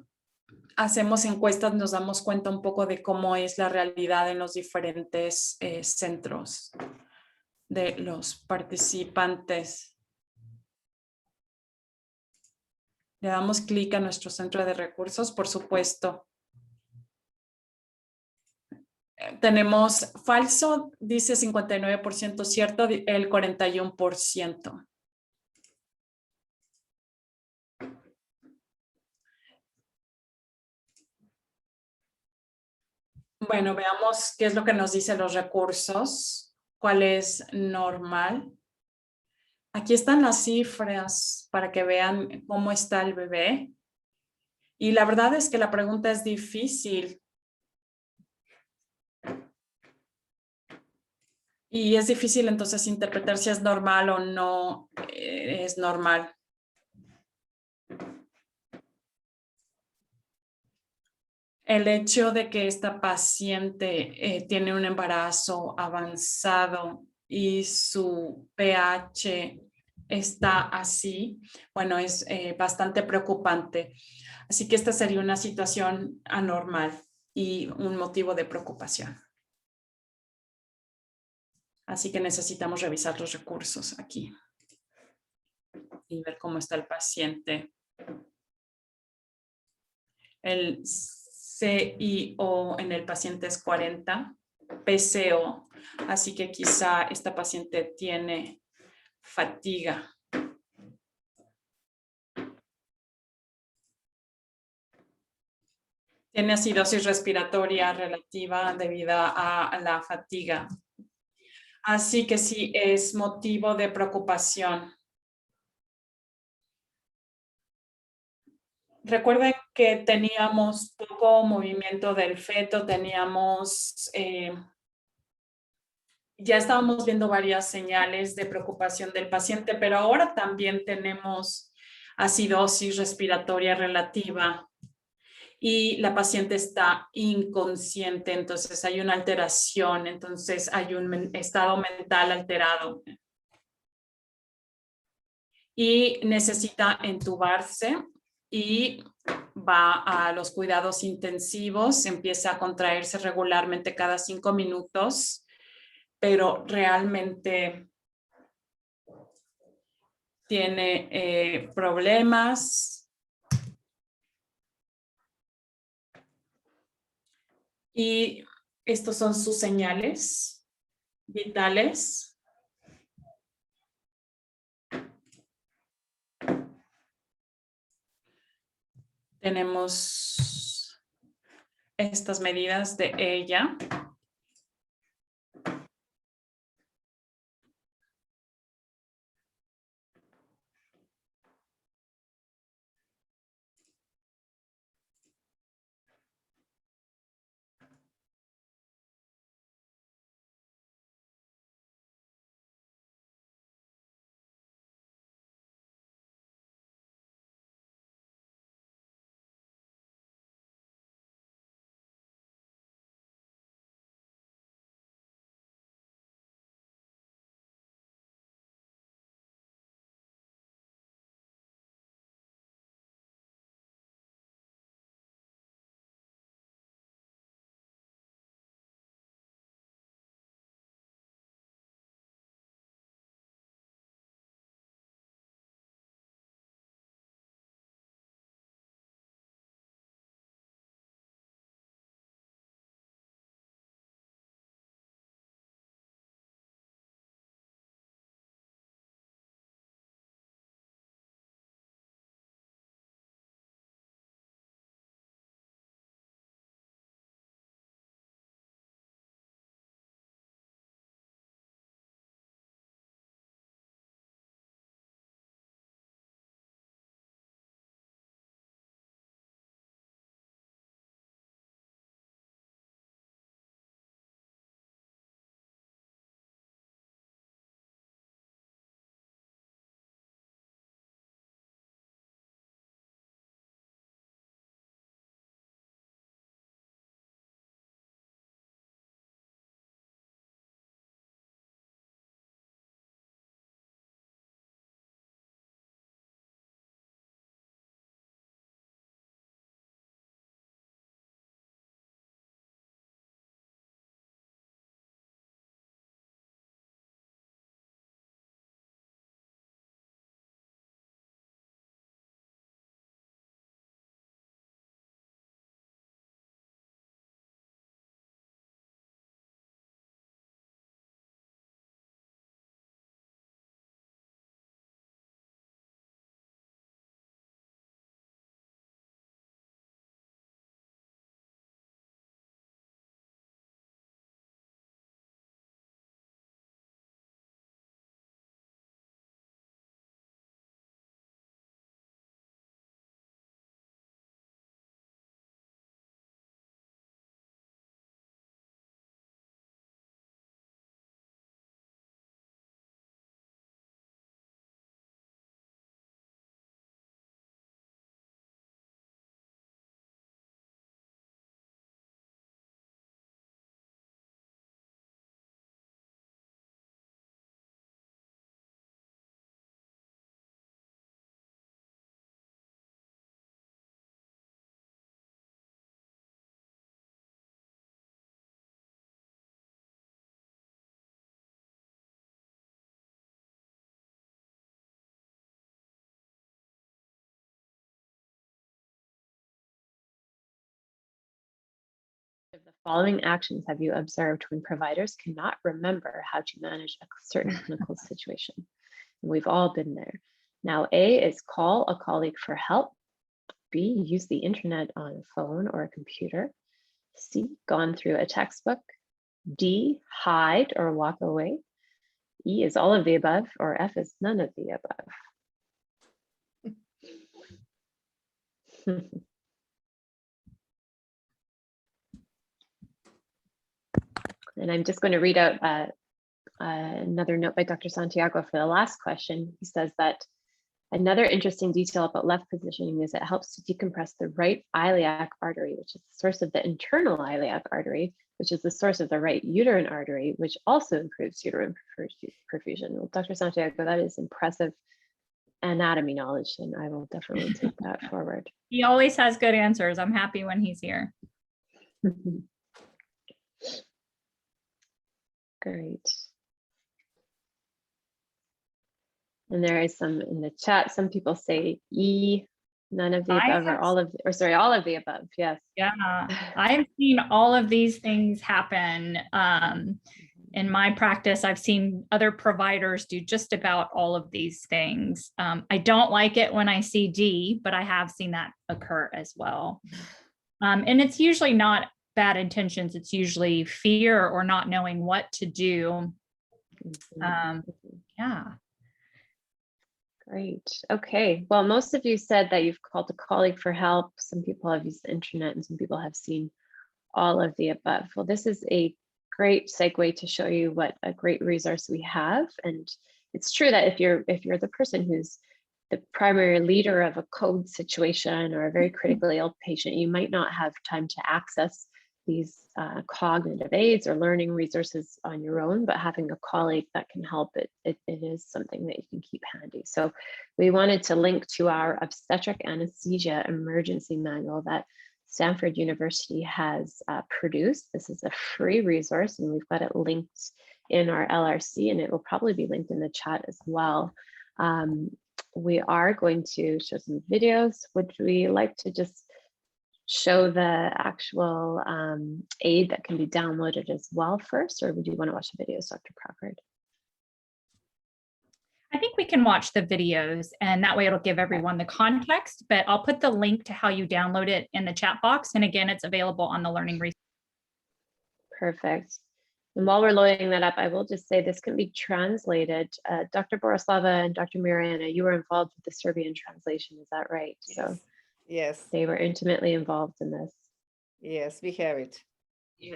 hacemos encuestas nos damos cuenta un poco de cómo es la realidad en los diferentes centros de los participantes. Le damos clic a nuestro centro de recursos, por supuesto. Tenemos falso, dice 59%, cierto, el 41%. Bueno, veamos qué es lo que nos dicen los recursos. ¿Cuál es normal? Aquí están las cifras para que vean cómo está el bebé. Y la verdad es que la pregunta es difícil. Y es difícil entonces interpretar si es normal o no es normal. El hecho de que esta paciente tiene un embarazo avanzado y su pH está así, bueno, es bastante preocupante. Así que esta sería una situación anormal y un motivo de preocupación. Así que necesitamos revisar los recursos aquí y ver cómo está el paciente. El CIO en el paciente es 40, PCO, así que quizá esta paciente tiene fatiga. Tiene acidosis respiratoria relativa debido a la fatiga. Así que sí es motivo de preocupación. Recuerden que teníamos poco movimiento del feto, ya estábamos viendo varias señales de preocupación del paciente, pero ahora también tenemos acidosis respiratoria relativa y la paciente está inconsciente, entonces hay una alteración, entonces hay un estado mental alterado y necesita entubarse y va a los cuidados intensivos, empieza a contraerse regularmente cada 5 minutos, pero realmente tiene problemas y estos son sus señales vitales. Tenemos estas medidas de ella. following actions have you observed when providers cannot remember how to manage a certain clinical situation? And we've all been there. Now, A is call a colleague for help. B, use the internet on a phone or a computer. C, gone through a textbook. D, hide or walk away. E is all of the above, or F is none of the above. And I'm just going to read out another note by Dr. Santiago for the last question. He says that another interesting detail about left positioning is it helps to decompress the right iliac artery, which is the source of the internal iliac artery, which is the source of the right uterine artery, which also improves uterine perfusion. Well, Dr. Santiago, that is impressive anatomy knowledge, and I will definitely take that forward. He always has good answers. I'm happy when he's here. Great. And there is some in the chat. Some people say E, none of the above, or all of, or sorry, all of the above. Yes. Yeah, I've seen all of these things happen. In my practice, I've seen other providers do just about all of these things. I don't like it when I see D, but I have seen that occur as well. And it's usually not bad intentions. It's usually fear or not knowing what to do. Yeah. Great. Okay. Well, most of you said that you've called a colleague for help. Some people have used the internet and some people have seen all of the above. Well, this is a great segue to show you what a great resource we have. And it's true that if you're the person who's the primary leader of a code situation or a very critically ill patient, you might not have time to access these cognitive aids or learning resources on your own, but having a colleague that can help, it is something that you can keep handy. So we wanted to link to our obstetric anesthesia emergency manual that Stanford University has produced. This is a free resource and we've got it linked in our LRC, and it will probably be linked in the chat as well. We are going to show some videos. Would we like to just show the actual aid that can be downloaded as well first, or would you want to watch the videos, Dr. Crawford? I think we can watch the videos and that way it'll give everyone the context, but I'll put the link to how you download it in the chat box. And again, it's available on the Learning Resource. Perfect. And while we're loading that up, I will just say this can be translated. Dr. Borislava and Dr. Mirjana, you were involved with the Serbian translation, is that right? Yes. So Yes, they were intimately involved in this. yes, we have it.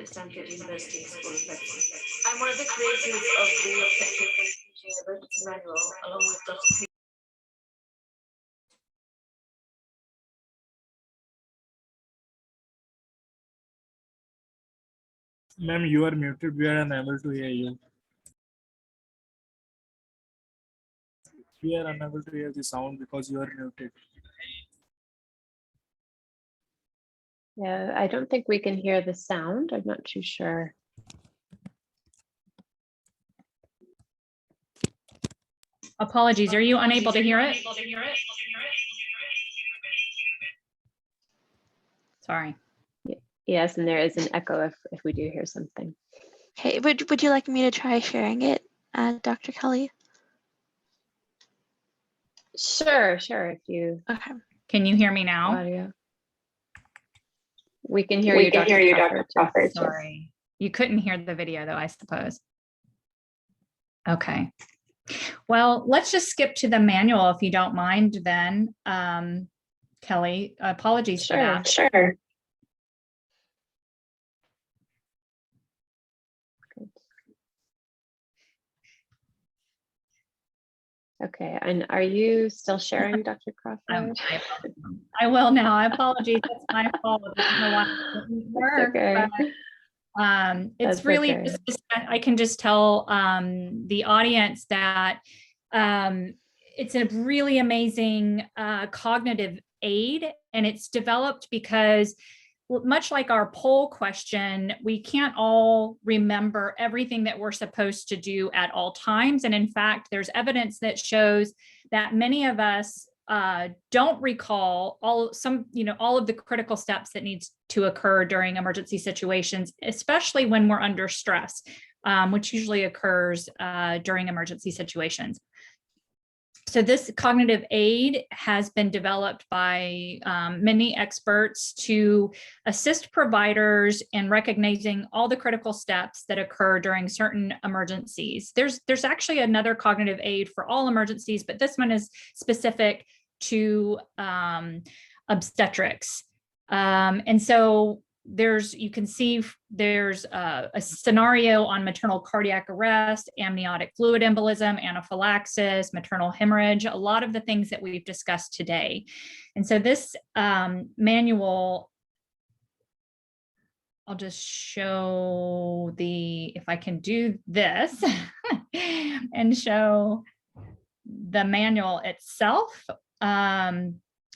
Stanford University School of Medicine. I'm one of the creators of the Obstetric Anesthesia Emergency Manual, along with Dr. Ma'am, you are muted. We are unable to hear you. We are unable to hear the sound because you are muted. Yeah, I don't think we can hear the sound. I'm not too sure. Apologies, are you unable to hear it? Sorry. Yes, and there is an echo if we do hear something. Okay, would you like me to try sharing it, Dr. Kelly? Sure, if you Okay. Can you hear me now? audio. We can hear you, Dr. Crawford. Sorry. You couldn't hear the video though, I suppose. Okay. Well, let's just skip to the manual if you don't mind then, Kelly. Apologies for that. Sure. Okay, and are you still sharing, Dr. Crawford? I will now. I apologize. It's my fault. I don't know why it didn't work, okay. but, it's That's really, okay. I can just tell the audience that it's a really amazing cognitive aid, and it's developed because much like our poll question, we can't all remember everything that we're supposed to do at all times. And in fact, there's evidence that shows that many of us don't recall all of the critical steps that needs to occur during emergency situations, especially when we're under stress, which usually occurs during emergency situations. So this cognitive aid has been developed by many experts to assist providers in recognizing all the critical steps that occur during certain emergencies. There's actually another cognitive aid for all emergencies, but this one is specific to obstetrics. And so you can see there's a scenario on maternal cardiac arrest, amniotic fluid embolism, anaphylaxis, maternal hemorrhage, a lot of the things that we've discussed today. And so this manual, I'll just show if I can do this and show the manual itself.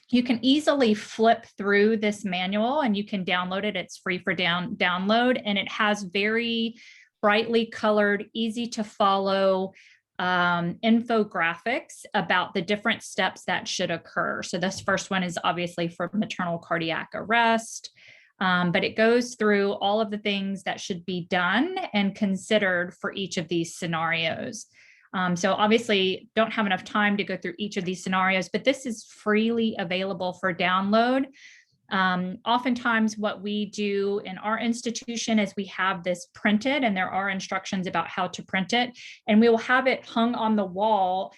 You can easily flip through this manual and you can download it. It's free for download, and it has very brightly colored, easy to follow infographics about the different steps that should occur. So this first one is obviously for maternal cardiac arrest, but it goes through all of the things that should be done and considered for each of these scenarios. So obviously don't have enough time to go through each of these scenarios, but this is freely available for download. Oftentimes what we do in our institution is we have this printed, and there are instructions about how to print it, and we will have it hung on the wall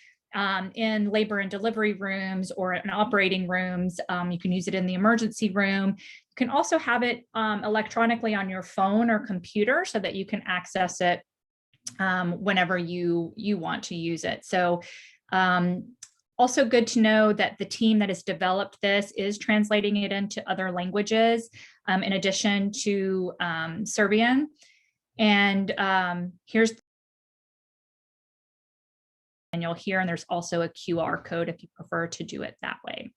in labor and delivery rooms or in operating rooms. You can use it in the emergency room. You can also have it electronically on your phone or computer so that you can access it whenever you want to use it. So also good to know that the team that has developed this is translating it into other languages in addition to Serbian. And here's the manual here, and there's also a QR code if you prefer to do it that way.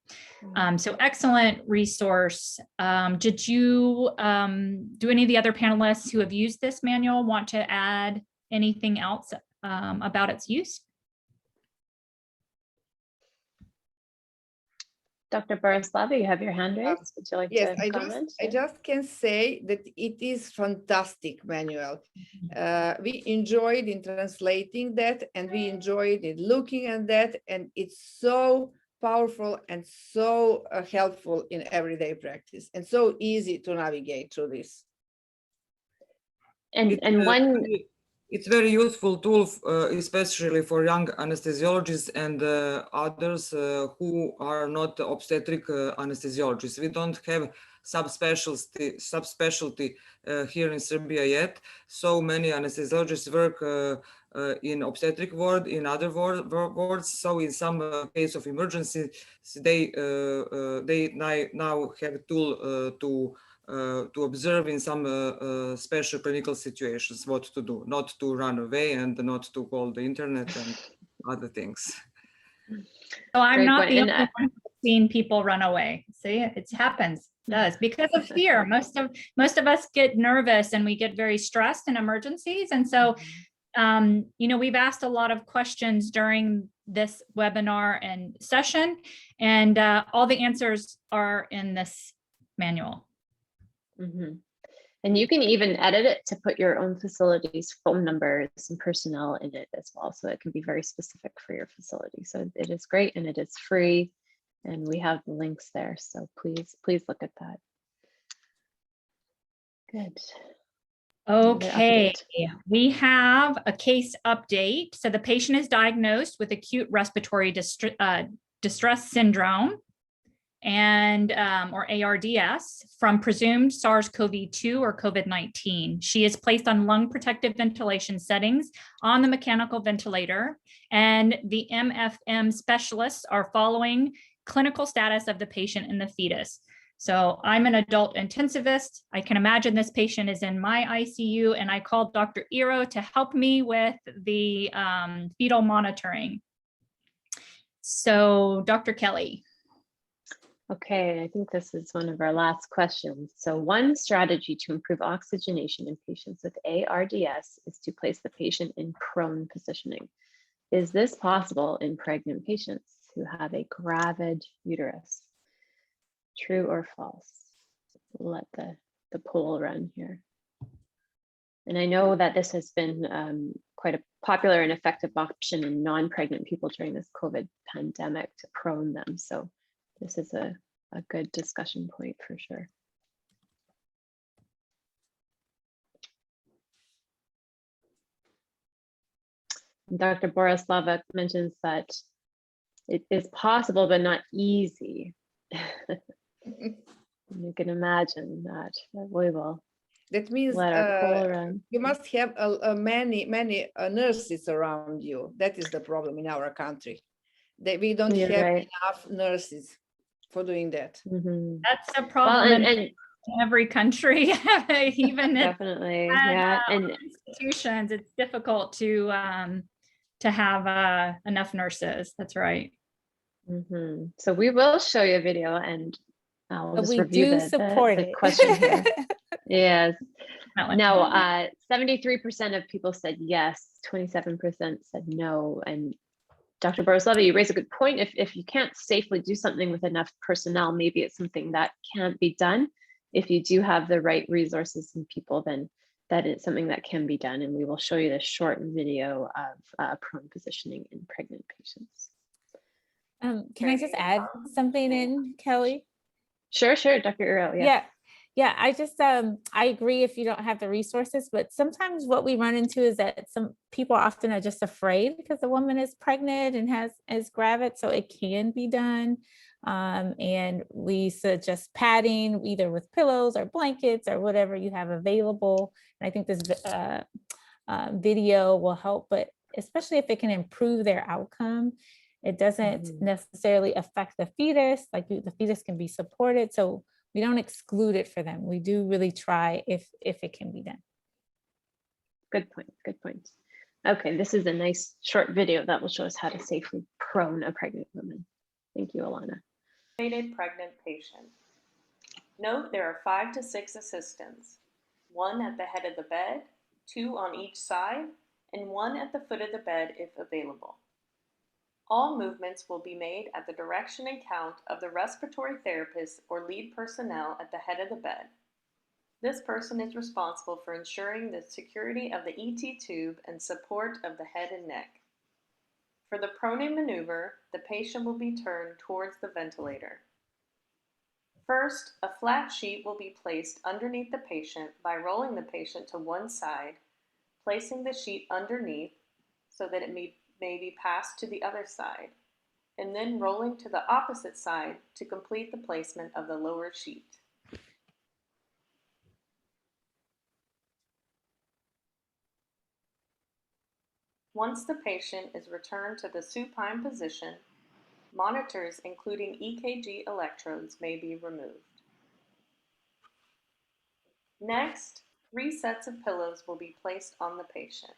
So excellent resource. Did you, do any of the other panelists who have used this manual want to add anything else about its use? Dr. Borislava, you have your hand raised. Would you like to comment? I just can say that it is fantastic manual. We enjoyed in translating that, and we enjoyed in looking at that, and it's so powerful and so helpful in everyday practice, and so easy to navigate through this. It's very useful tool, especially for young anesthesiologists and others who are not obstetric anesthesiologists. We don't have subspecialty here in Serbia yet. So many anesthesiologists work in obstetric ward, in other wards. So in some case of emergency, they now have a tool to observe in some special clinical situations what to do, not to run away and not to call the internet and other things. So I'm not the only one who's seen people run away. See, it happens. It does because of fear. Most of us get nervous and we get very stressed in emergencies. And so, we've asked a lot of questions during this webinar and session, and all the answers are in this manual. Mm-hmm. And you can even edit it to put your own facility's phone numbers and personnel in it as well. So it can be very specific for your facility. So it is great, and it is free, and we have the links there. So please look at that. Good. Okay, we have a case update. So the patient is diagnosed with acute respiratory distress syndrome and or ARDS from presumed SARS-CoV-2 or COVID-19. She is placed on lung protective ventilation settings on the mechanical ventilator, and the MFM specialists are following clinical status of the patient and the fetus. So I'm an adult intensivist. I can imagine this patient is in my ICU, and I called Dr. Iro to help me with the fetal monitoring. So Dr. Kelly. Okay, I think this is one of our last questions. So one strategy to improve oxygenation in patients with ARDS is to place the patient in prone positioning. Is this possible in pregnant patients? who have a gravid uterus. True or false? Let the poll run here. And I know that this has been quite a popular and effective option in non-pregnant people during this COVID pandemic to prone them. So this is a good discussion point for sure. Dr. Borislava mentions that it is possible, but not easy. You can imagine that, but we will That means let our poll run. you must have many nurses around you. That is the problem in our country. That we don't You're have right. enough nurses for doing that. Mhm. That's a Well, problem and in every country, even in definitely, yeah, and institutions. It's difficult to have enough nurses. That's right. mhm. So we will show you a video, and I'll But just we review do the support the it. question here. Yes. Definitely. Now, 73% of people said yes, 27% said no. And Dr. Borislava, you raise a good point. If you can't safely do something with enough personnel, maybe it's something that can't be done. If you do have the right resources and people, then that is something that can be done. And we will show you this short video of prone positioning in pregnant patients. Can I just add something in, Kelly? Sure, Dr. Uro, yeah. Yeah, I just I agree if you don't have the resources, but sometimes what we run into is that some people often are just afraid because the woman is pregnant and is gravid, so it can be done. And we suggest padding either with pillows or blankets or whatever you have available. And I think this video will help, but especially if it can improve their outcome, it doesn't necessarily affect the fetus, like the fetus can be supported. So we don't exclude it for them. We do really try if it can be done. Good point. Okay, this is a nice short video that will show us how to safely prone a pregnant woman. Thank you, Alana. Pregnant patient. Note there are 5 to 6 assistants, 1 at the head of the bed, 2 on each side, and 1 at the foot of the bed if available. All movements will be made at the direction and count of the respiratory therapist or lead personnel at the head of the bed. This person is responsible for ensuring the security of the ET tube and support of the head and neck. For the proning maneuver, the patient will be turned towards the ventilator. First, a flat sheet will be placed underneath the patient by rolling the patient to one side, placing the sheet underneath so that it may be passed to the other side, and then rolling to the opposite side to complete the placement of the lower sheet. Once the patient is returned to the supine position, monitors including EKG electrodes may be removed. Next, 3 sets of pillows will be placed on the patient.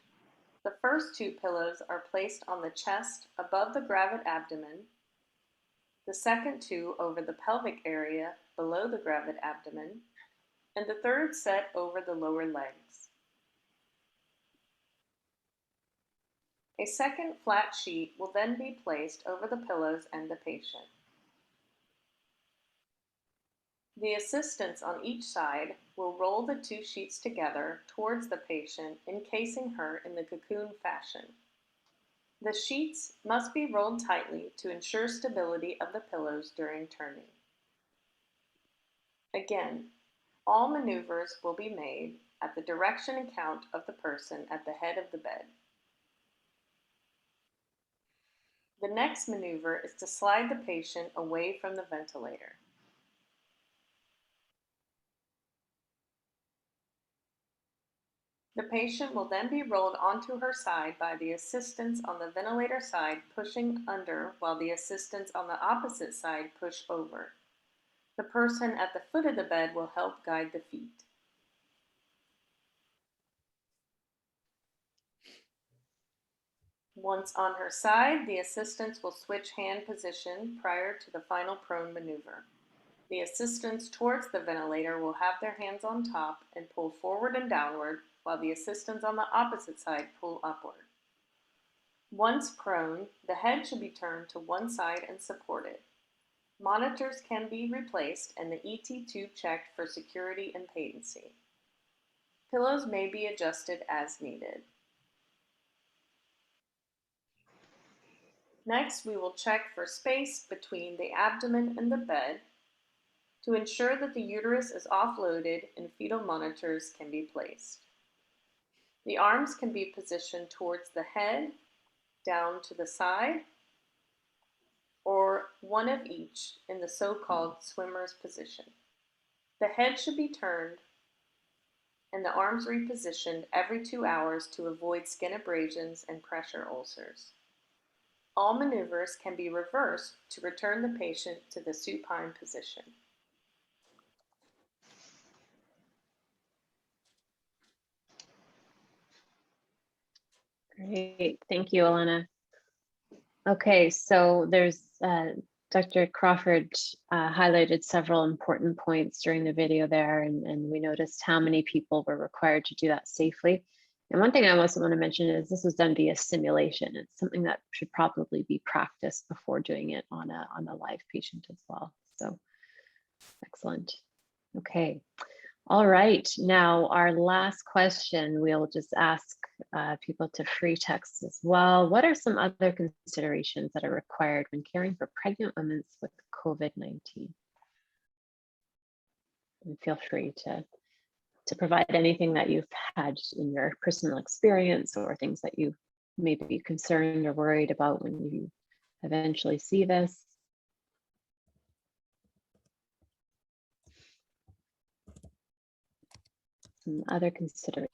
The first 2 pillows are placed on the chest above the gravid abdomen, the second 2 over the pelvic area below the gravid abdomen, and the third set over the lower legs. A second flat sheet will then be placed over the pillows and the patient. The assistants on each side will roll the 2 sheets together towards the patient, encasing her in the cocoon fashion. The sheets must be rolled tightly to ensure stability of the pillows during turning. Again, all maneuvers will be made at the direction and count of the person at the head of the bed. The next maneuver is to slide the patient away from the ventilator. The patient will then be rolled onto her side by the assistants on the ventilator side pushing under while the assistants on the opposite side push over. The person at the foot of the bed will help guide the feet. Once on her side, the assistants will switch hand position prior to the final prone maneuver. The assistants towards the ventilator will have their hands on top and pull forward and downward, while the assistants on the opposite side pull upward. Once prone, the head should be turned to one side and supported. Monitors can be replaced and the ET tube checked for security and patency. Pillows may be adjusted as needed. Next, we will check for space between the abdomen and the bed to ensure that the uterus is offloaded and fetal monitors can be placed. The arms can be positioned towards the head, down to the side, or one of each in the so-called swimmer's position. The head should be turned and the arms repositioned every 2 hours to avoid skin abrasions and pressure ulcers. All maneuvers can be reversed to return the patient to the supine position. Great, thank you, Elena. Okay, so there's Dr. Crawford highlighted several important points during the video there, and we noticed how many people were required to do that safely. And one thing I also want to mention is this was done via simulation. It's something that should probably be practiced before doing it on a live patient as well. So excellent. Okay. All right, now our last question, we'll just ask people to free text as well. What are some other considerations that are required when caring for pregnant women with COVID-19? And feel free to provide anything that you've had in your personal experience or things that you may be concerned or worried about when you eventually see this. Some other considerations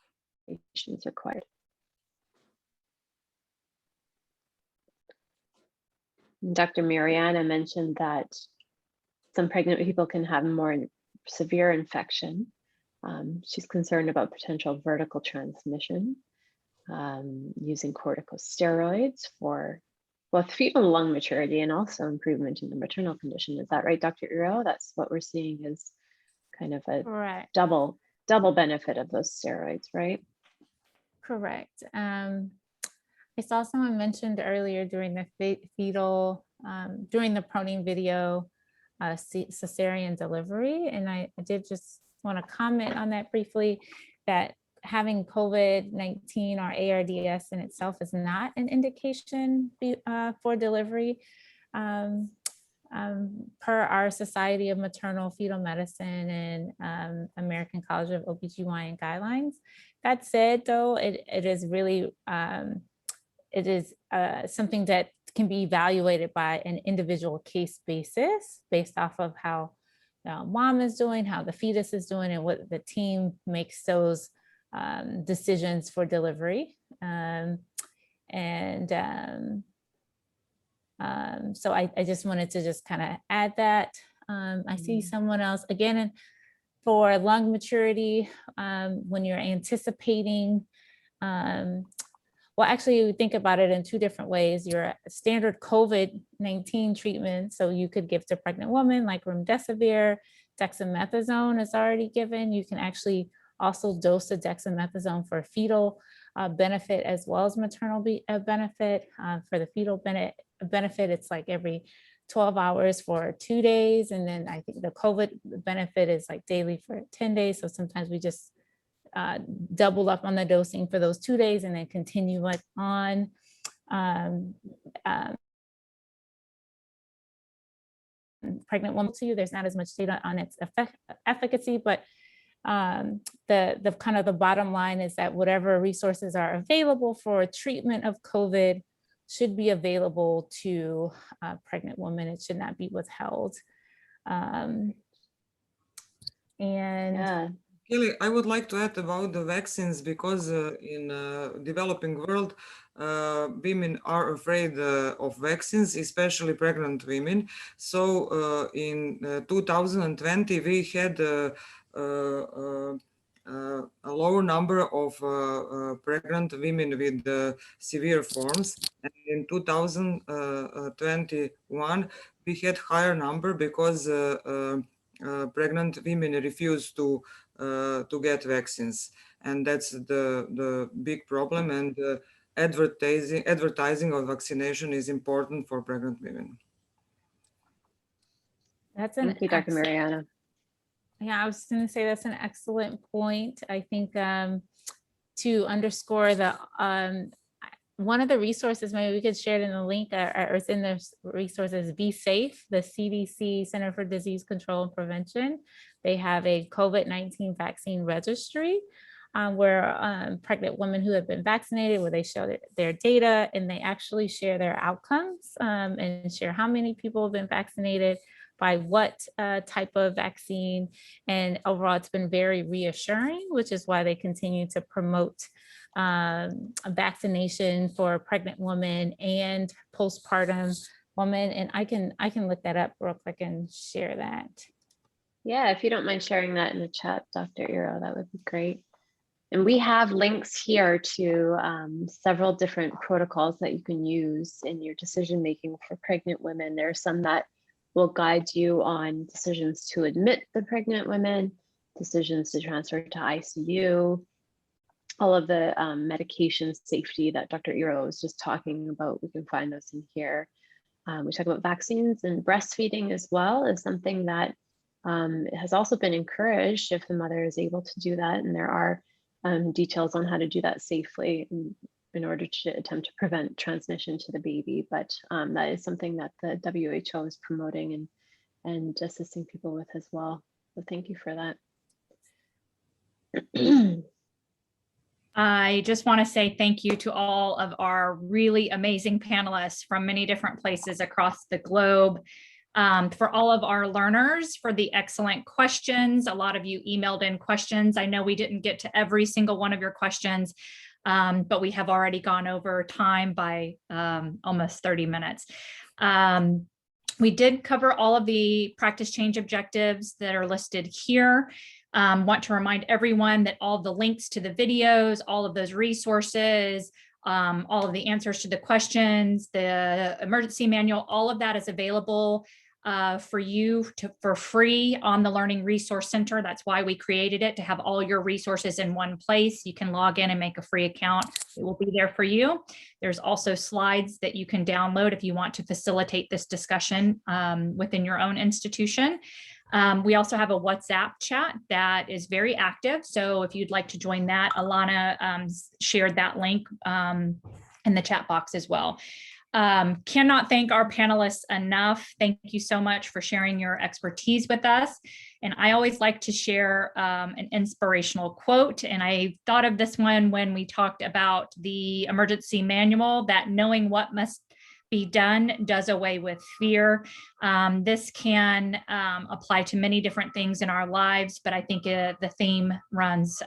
required. Dr. Mariana mentioned that some pregnant people can have more severe infection. She's concerned about potential vertical transmission, using corticosteroids for both fetal lung maturity and also improvement in the maternal condition. Is that right, Dr. Uro? That's what we're seeing is kind of a Correct. double benefit of those steroids, right? Correct. I saw someone mentioned earlier during the fetal, during the proning video, cesarean delivery. And I did just want to comment on that briefly, that having COVID-19 or ARDS in itself is not an indication for delivery. Per our Society of Maternal Fetal Medicine and American College of OBGYN guidelines. That said, though, it is really, it is something that can be evaluated by an individual case basis based off of how mom is doing, how the fetus is doing, and what the team makes those decisions for delivery. So I just wanted to just kind of add that. I see someone else again for lung maturity, when you're anticipating, well, actually you think about it in two different ways. Your standard COVID-19 treatment, so you could give to pregnant women like remdesivir, dexamethasone is already given. You can actually also dose the dexamethasone for fetal benefit as well as maternal benefit. For the fetal benefit, it's like every 12 hours for 2 days. And then I think the COVID benefit is like daily for 10 days. So sometimes we just double up on the dosing for those 2 days and then continue it on. Pregnant woman to you, there's not as much data on its efficacy, but the kind of the bottom line is that whatever resources are available for treatment of COVID should be available to pregnant women. It should not be withheld. And yeah. Kelly, I would like to add about the vaccines because in developing world, women are afraid of vaccines, especially pregnant women. So in 2020, we had a lower number of pregnant women with severe forms. And in 2021, we had higher number because pregnant women refuse to get vaccines, and that's the big problem. And advertising of vaccination is important for pregnant women. That's an Thank you, Dr. excellent- Mariana. Yeah, I was going to say that's an excellent point. I think to underscore the one of the resources, maybe we could share it in the link, or it's in the resources, Be Safe, the CDC Center for Disease Control and Prevention. They have a COVID-19 vaccine registry where pregnant women who have been vaccinated, where they show their data and they actually share their outcomes and share how many people have been vaccinated, by what type of vaccine. And overall, it's been very reassuring, which is why they continue to promote vaccination for pregnant women and postpartum women. And I can look that up real quick and share that. Yeah, if you don't mind sharing that in the chat, Dr. Iro, that would be great. And we have links here to several different protocols that you can use in your decision-making for pregnant women. There are some that will guide you on decisions to admit the pregnant women, decisions to transfer to ICU, all of the medication safety that Dr. Iro was just talking about. We can find those in here. We talk about vaccines, and breastfeeding as well is something that has also been encouraged if the mother is able to do that. And there are details on how to do that safely in order to attempt to prevent transmission to the baby. But that is something that the WHO is promoting and assisting people with as well. So thank you for that. I just want to say thank you to all of our really amazing panelists from many different places across the globe. For all of our learners, for the excellent questions. A lot of you emailed in questions. I know we didn't get to every single one of your questions, but we have already gone over time by almost 30 minutes. We did cover all of the practice change objectives that are listed here. Want to remind everyone that all the links to the videos, all of those resources, all of the answers to the questions, the emergency manual, all of that is available for you for free on the Learning Resource Center. That's why we created it, to have all your resources in one place. You can log in and make a free account. It will be there for you. There's also slides that you can download if you want to facilitate this discussion within your own institution. We also have a WhatsApp chat that is very active. So if you'd like to join that, Alana shared that link in the chat box as well. Cannot thank our panelists enough. Thank you so much for sharing your expertise with us. And I always like to share an inspirational quote. And I thought of this one when we talked about the emergency manual, that knowing what must be done does away with fear. This can apply to many different things in our lives, but I think the theme runs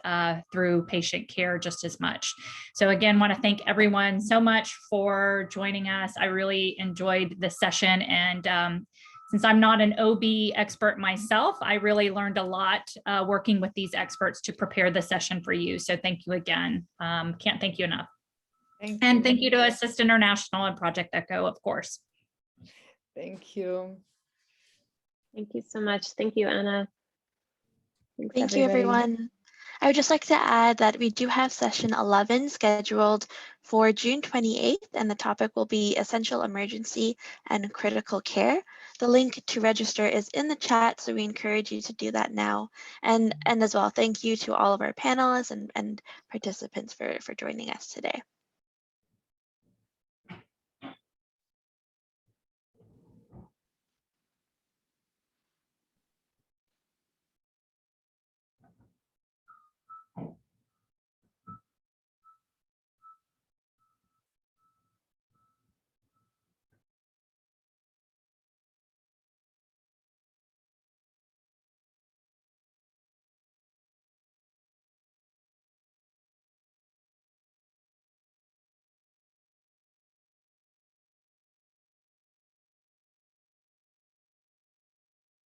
through patient care just as much. So again, want to thank everyone so much for joining us. I really enjoyed this session, and since I'm not an OB expert myself, I really learned a lot working with these experts to prepare the session for you. So thank you again. Can't thank you enough. Thank you to Assist International and Project Echo, of course. Thank you. Thank you so much. Thank you, Anna. Thanks, Thank you, everyone. I would just like to add that we do have session 11 scheduled for June 28th, and the topic will be essential emergency and critical care. The link to register is in the chat, so we encourage you to do that now. And as well, thank you to all of our panelists and participants for joining us today.